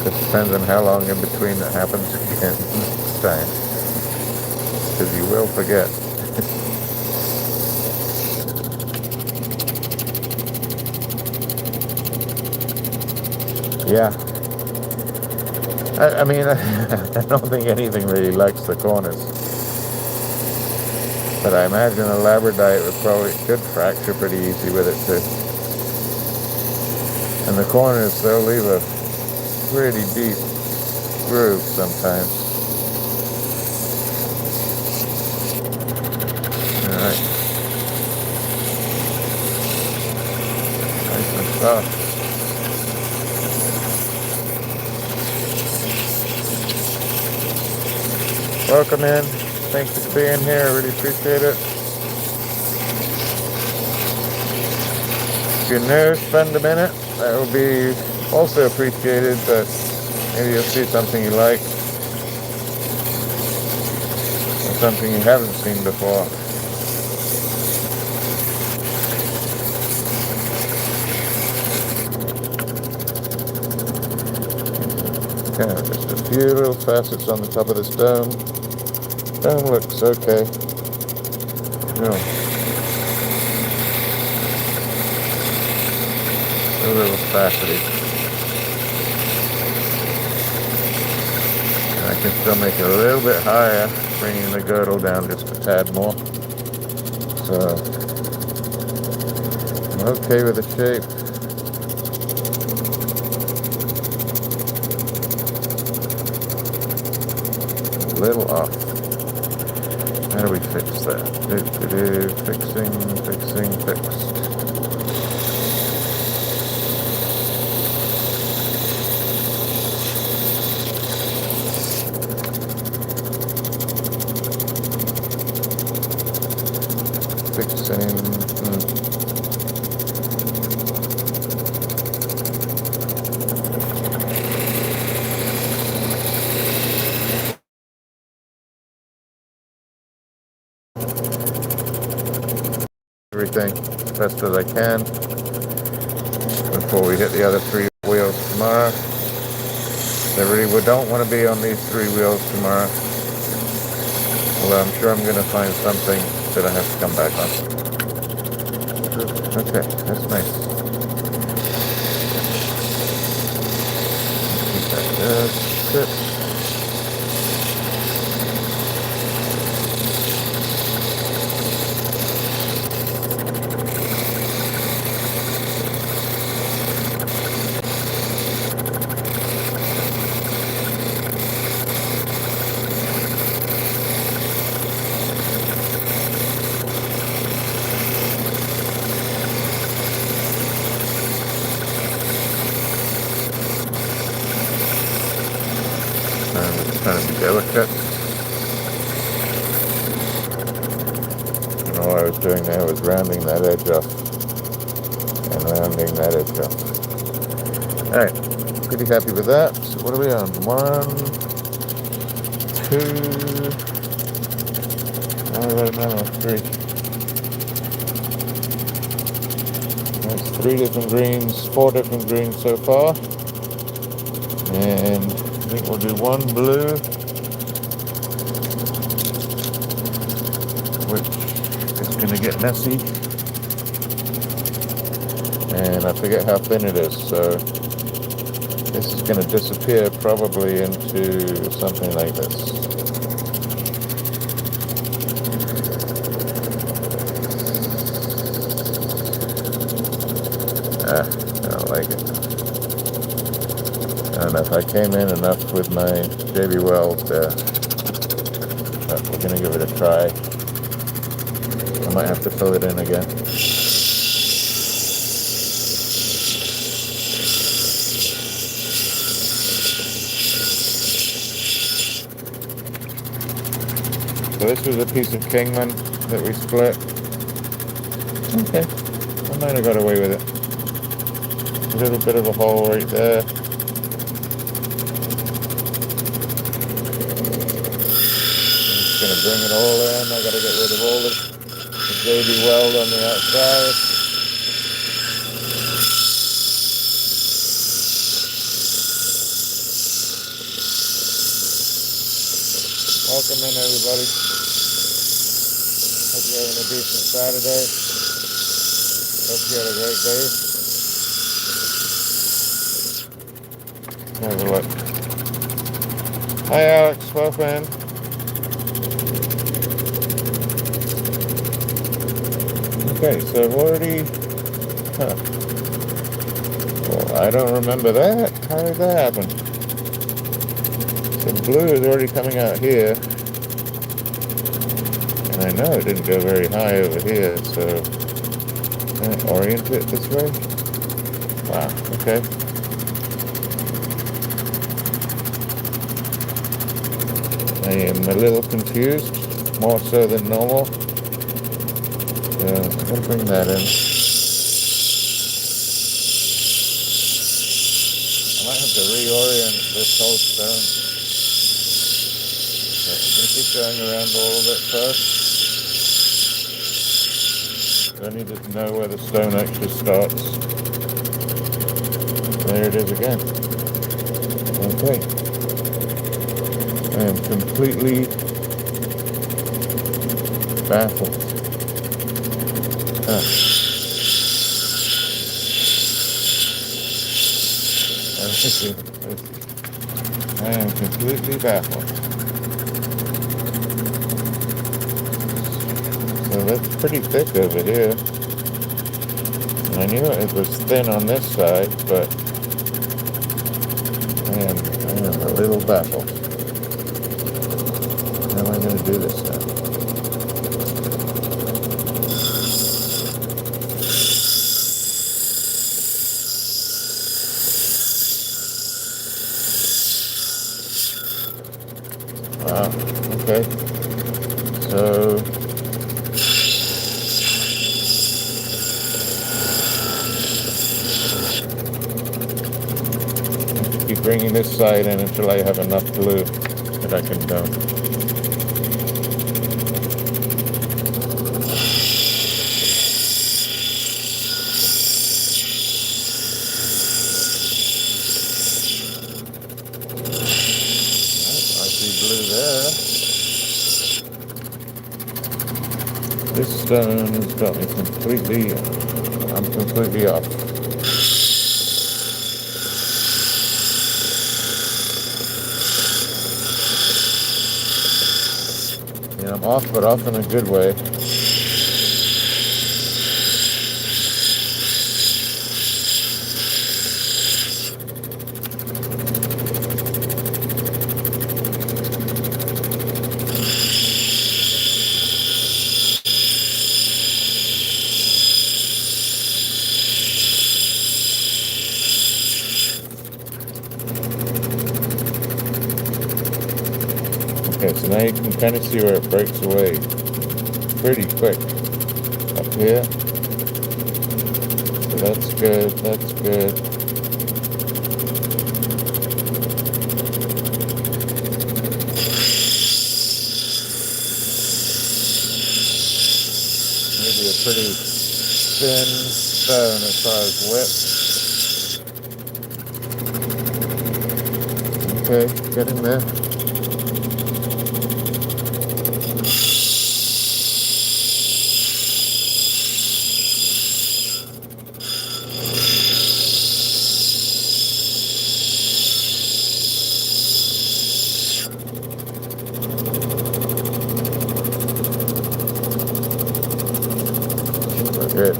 Just depends on how long in between that happens again next time, because you will forget. Yeah. I mean, I don't think anything really likes the corners. But I imagine a Labradorite could fracture pretty easy with it too. And the corners, they'll leave a pretty deep groove sometimes. Alright. Nice and soft. Welcome in. Thank you for being here. I really appreciate it. If you're new, spend a minute. That will be also appreciated, but maybe you'll see something you like or something you haven't seen before. Okay, just a few little facets on the top of this dome. Dome looks okay. No. A little facety. I can still make it a little bit higher, bringing the girdle down just a tad more. So, I'm okay with the shape. A little off. How do we fix that? Fixing, fixed. Everything as best as I can before we hit the other 3 wheels tomorrow. I really don't want to be on these 3 wheels tomorrow. Although I'm sure I'm going to find something that I have to come back on. Okay, that's nice. Keep that just sit. Trying to be delicate. And all I was doing there was rounding that edge off. And rounding that edge off. Alright, pretty happy with that. So what are we on? 1, 2, no, 3. That's 3 different greens, 4 different greens so far. And I think we'll do 1 blue, which is going to get messy, and I forget how thin it is, so this is going to disappear probably into something like this. I don't like it. I don't know if I came in enough with my JB Weld there. But we're gonna give it a try. I might have to fill it in again. So this was a piece of Kingman that we split. Okay, I might have got away with it. A little bit of a hole right there. I'm just going to bring it all in. I got to get rid of all the JB Weld on the outside. Welcome in, everybody. Hope you're having a decent Saturday. Hope you had a great day. Have a look. Hi, Alex. Welcome in. Okay, so I've already... Well, I don't remember that. How did that happen? The blue is already coming out here. And I know it didn't go very high over here, so... orient it this way? Wow, okay. I am a little confused, more so than normal. So I'm going to bring that in. I might have to reorient this whole stone. So I'm going to keep going around all of it first. I need to know where the stone actually starts. There it is again. Okay. I am completely baffled. I am completely baffled. So that's pretty thick over here. And I knew it was thin on this side, but I am a little baffled. How am I going to do this now? Wow, okay. So keep bringing this side in until I have enough glue that I can dump. I see blue there. This stone has got me completely, I'm completely off. Yeah, I'm off, but off in a good way. Okay, so now you can kind of see where it breaks away pretty quick up here. So that's good, that's good. Maybe a pretty thin stone as far as width. Okay, get in there. Good.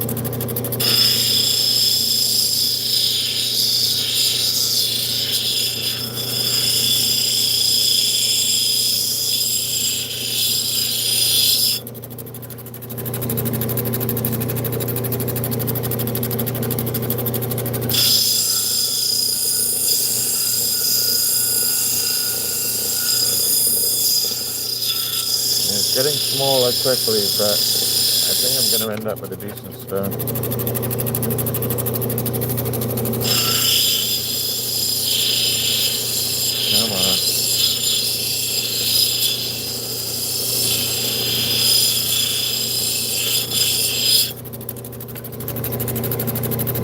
smaller quickly, but I think I'm going to end up with a decent stone. Come on.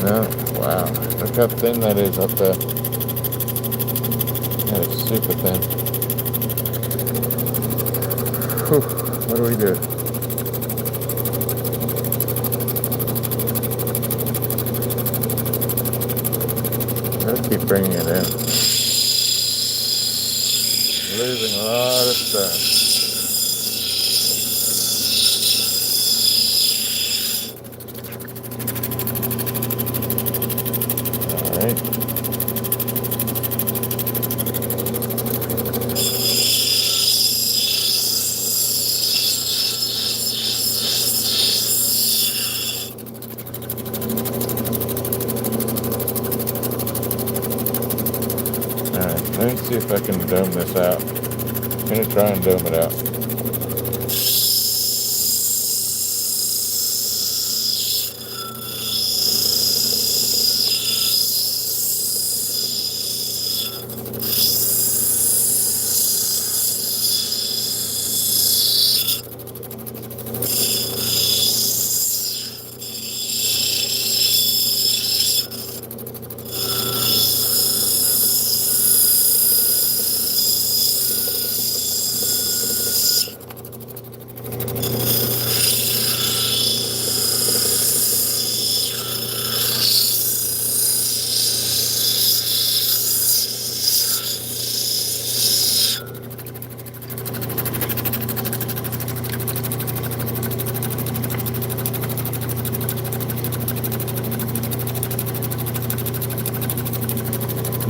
No, wow. Look how thin that is up there. That is super thin. Whew. What do we do? Let's keep bringing it in. Losing a lot of stuff. Alright. Alright, let me see if I can dome this out. I'm going to try and dome it out.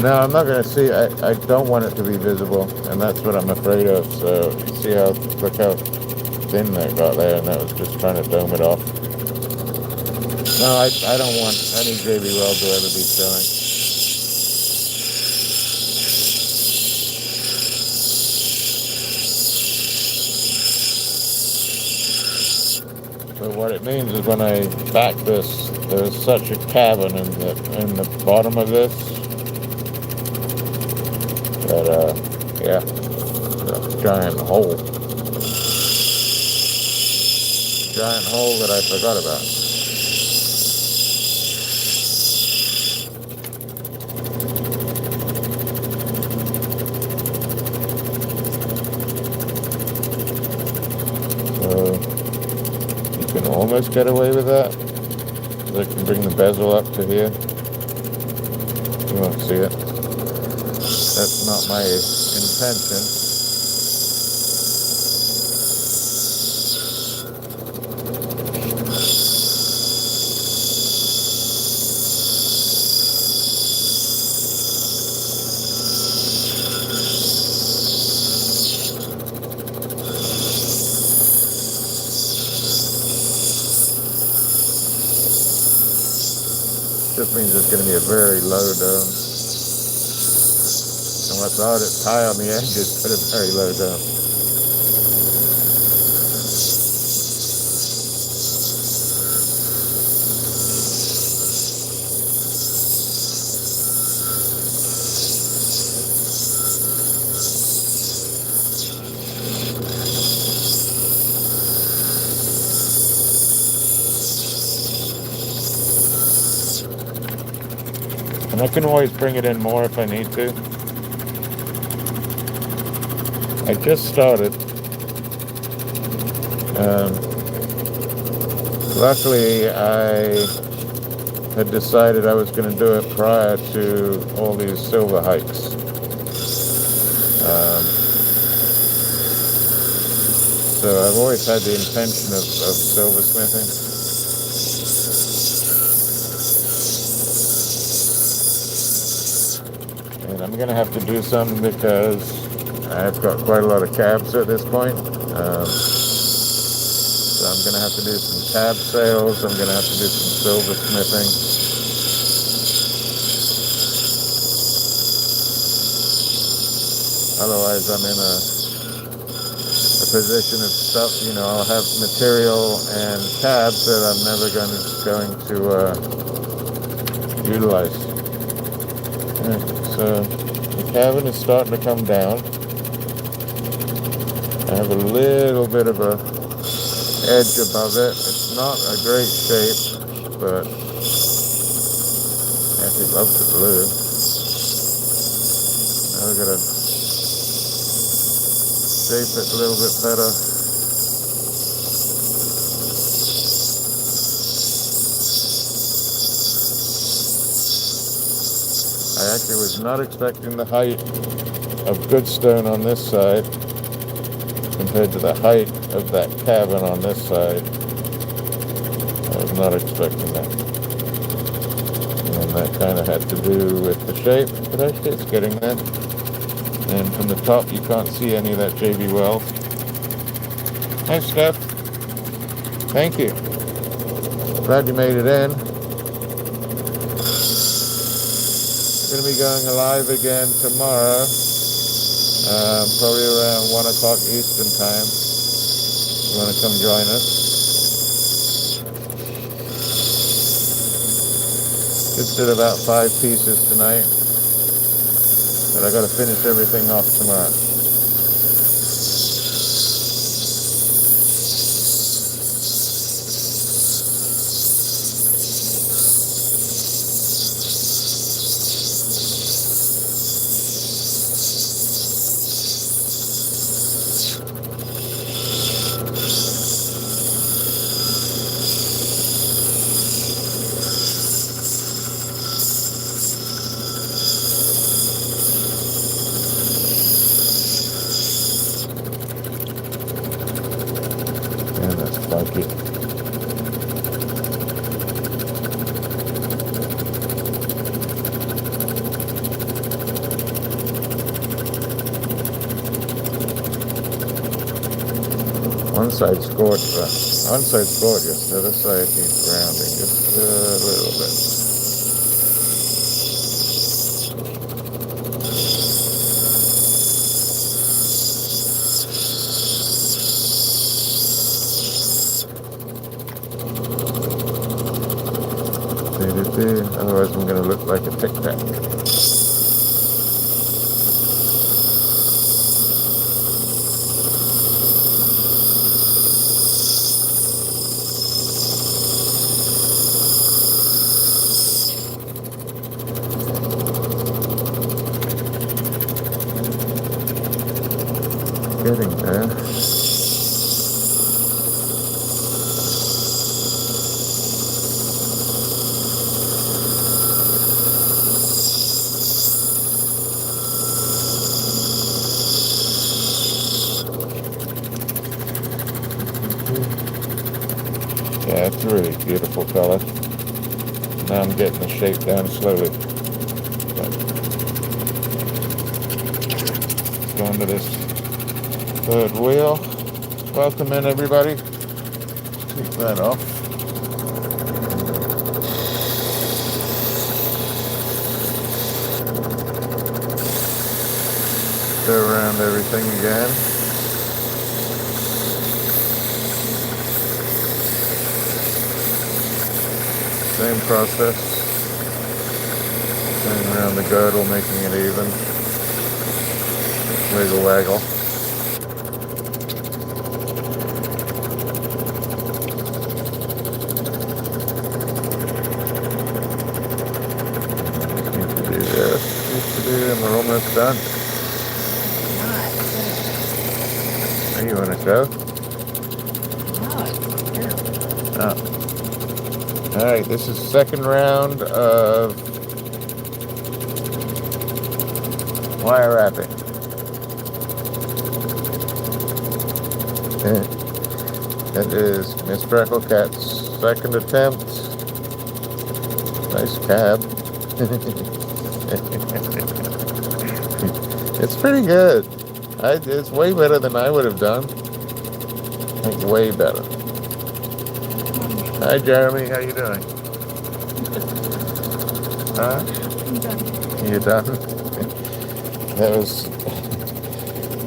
No, I'm not going to see. I don't want it to be visible, and that's what I'm afraid of. So you see how, look how thin that got there, and that was just trying to dome it off. No, I don't want any JB Weld to ever be selling. So what it means is when I back this, there's such a cavern in the bottom of this. But, yeah, a giant hole. Giant hole that I forgot about. So, you can almost get away with that. So I can bring the bezel up to here. You won't see it. That's not my intention. Just means it's going to be a very low dome. And what's odd, it's high on the edges, but a very low dome. And I can always bring it in more if I need to. I just started. Luckily, I had decided I was going to do it prior to all these silver hikes. So I've always had the intention of silversmithing. And I'm going to have to do some because I've got quite a lot of cabs at this point. So I'm going to have to do some cab sales. I'm going to have to do some silversmithing. Otherwise, I'm in a position of stuff. You know, I'll have material and tabs that I'm never going to utilize. Right, so the cabin is starting to come down. I have a little bit of a edge above it. It's not a great shape, but I actually love the blue. Now we're gonna shape it a little bit better. I actually was not expecting the height of good stone on this side compared to the height of that cabin on this side. I was not expecting that. And that kind of had to do with the shape, but actually it's getting there. And from the top you can't see any of that JB Weld. Hi Steph. Thank you. Glad you made it in. We're going to be going live again tomorrow. Probably around 1 o'clock Eastern time. You want to come join us? Just did about 5 pieces tonight, but I got to finish everything off tomorrow. And that's funky. One side's gorgeous. One side's gorgeous. The other side needs rounding just a little bit. Otherwise I'm going to look like a tic-tac. Getting there. Yeah, it's a really beautiful color. Now I'm getting the shape down slowly. But let's go into this third wheel. Welcome in, everybody. Take that off. Go around everything again. Same process. Going around the girdle, making it even. Wiggle waggle. Need to do this. Need to do, and we're almost done. Where you want to go? Oh. Alright, this is the second round of wire wrapping. That is Miss Frecklecat's second attempt. Nice cab. It's pretty good. It's way better than I would have done. Like, way better. Hi, Jeremy. How you doing? Huh? I'm done. You done? That was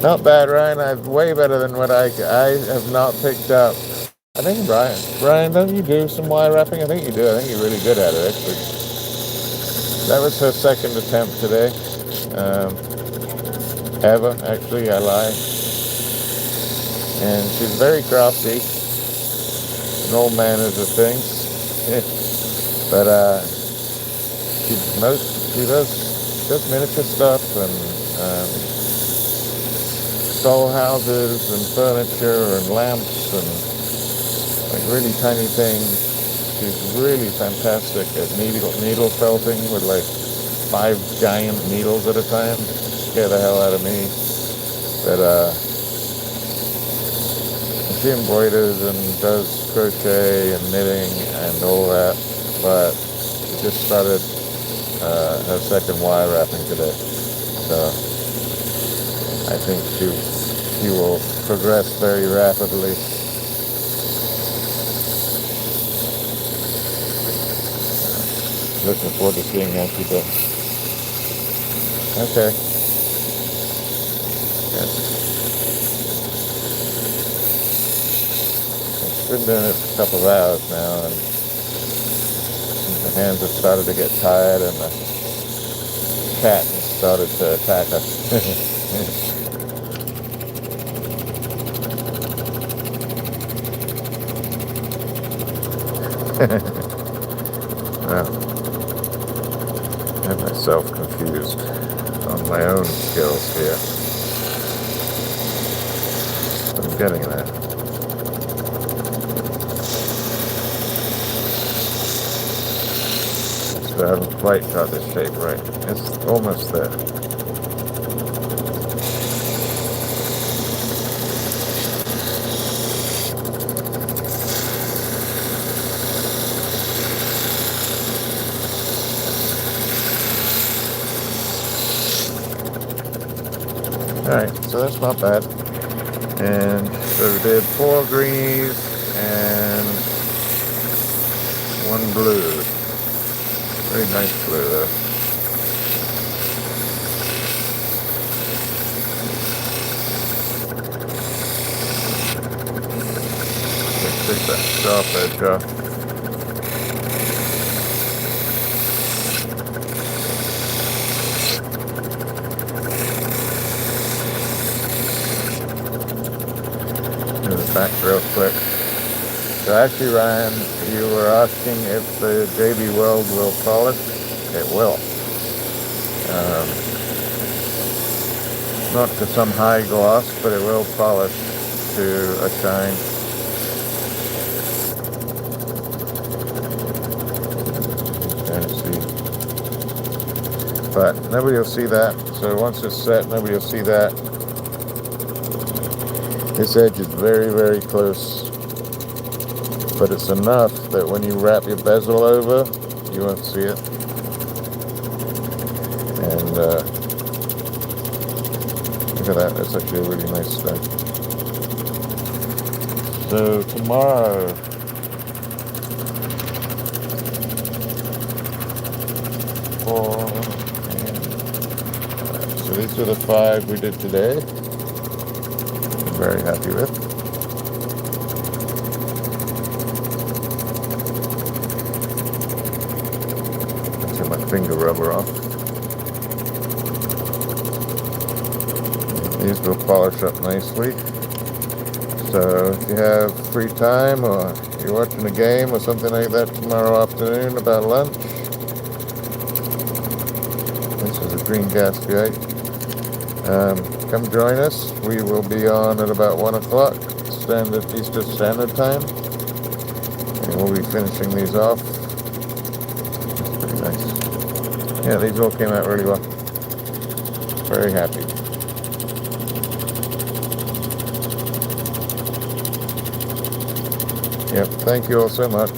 Not bad, Ryan. I'm way better than what I have not picked up. I think Ryan, don't you do some wire wrapping? I think you do. I think you're really good at it, actually. That was her second attempt today. Ever, actually, I lie. And she's very crafty. An old man is a thing. But she does miniature stuff and doll houses and furniture and lamps and like really tiny things. She's really fantastic at needle felting with like 5 giant needles at a time. Scare the hell out of me. But she embroiders and does crochet and knitting and all that. But she just started her second wire wrapping today. So I think she will progress very rapidly. Looking forward to seeing how she does. Okay. Yes. I've been doing it for a couple of hours now, and the hands have started to get tired, and the cat has started to attack us. Well, I have myself confused on my own skills here. I'm getting there. So I haven't quite got this shape right. It's almost there. Alright, so that's not bad. And so we did 4 greenies and 1 blue. Very nice blue though. Take that sharp edge off. Back real quick. So actually, Ryan, you were asking if the JB Weld will polish. It will. Not to some high gloss, but it will polish to a shine. But nobody will see that. So once it's set, nobody will see that. This edge is very, very close, but it's enough that when you wrap your bezel over, you won't see it. And look at that, that's actually a really nice stone. So tomorrow, so these are the 5 we did today. Very happy with. Take my finger rubber off. These will polish up nicely. So if you have free time or you're watching a game or something like that tomorrow afternoon about lunch, this is a green Gaspeite. Come join us. We will be on at about 1 o'clock Eastern Standard Time, and we'll be finishing these off. Pretty nice. Yeah, these all came out really well. Very happy. Yep, thank you all so much.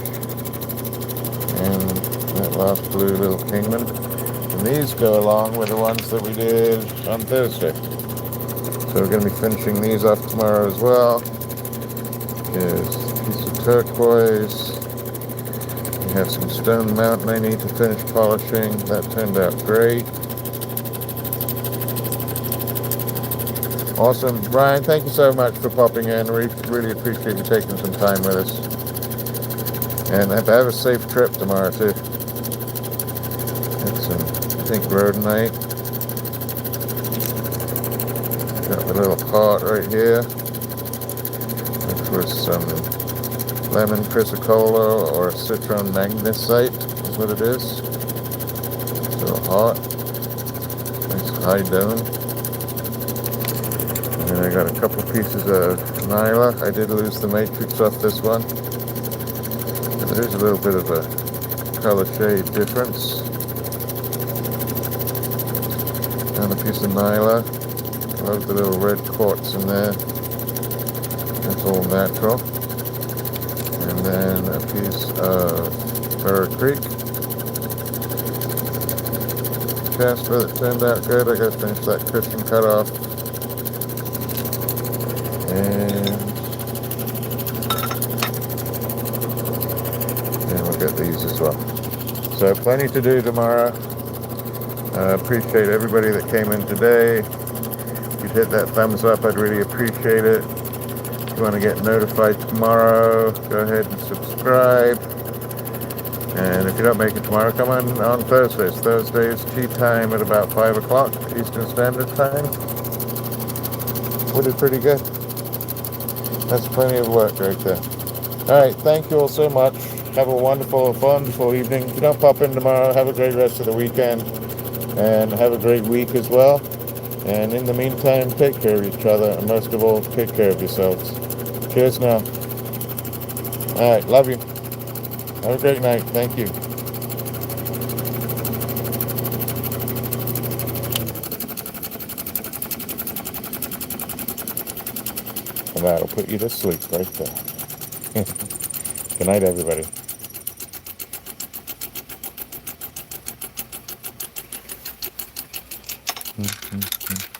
And that last blue little Kingman. And these go along with the ones that we did on Thursday. So we're going to be finishing these off tomorrow as well. Here's a piece of turquoise. We have some stone mountain I need to finish polishing. That turned out great. Awesome. Ryan, thank you so much for popping in. We really appreciate you taking some time with us. And have a safe trip tomorrow, too. It's some, I think, rhodonite. Got the little heart right here, which was some lemon chrysocolla or citron magnesite, is what it is. Little heart. Nice high dome. And I got a couple of pieces of nyla. I did lose the matrix off this one. And there's a little bit of a color shade difference. And a piece of nyla. Love the little red quartz in there. That's all natural. And then a piece of Burr Creek Jasper that turned out good. I gotta finish that Christian cutoff. And we'll get these as well. So plenty to do tomorrow. Appreciate everybody that came in today. If you'd hit that thumbs up, I'd really appreciate it. If you want to get notified tomorrow, go ahead and subscribe. And if you don't make it tomorrow, come on Thursdays. Thursdays, tea time at about 5 o'clock Eastern Standard Time. We did pretty good. That's plenty of work right there. All right, thank you all so much. Have a wonderful, wonderful evening. If you don't pop in tomorrow, have a great rest of the weekend. And have a great week as well. And in the meantime, take care of each other. And most of all, take care of yourselves. Cheers now. All right, love you. Have a great night. Thank you. And that'll put you to sleep right there. Good night, everybody. Mm-hmm.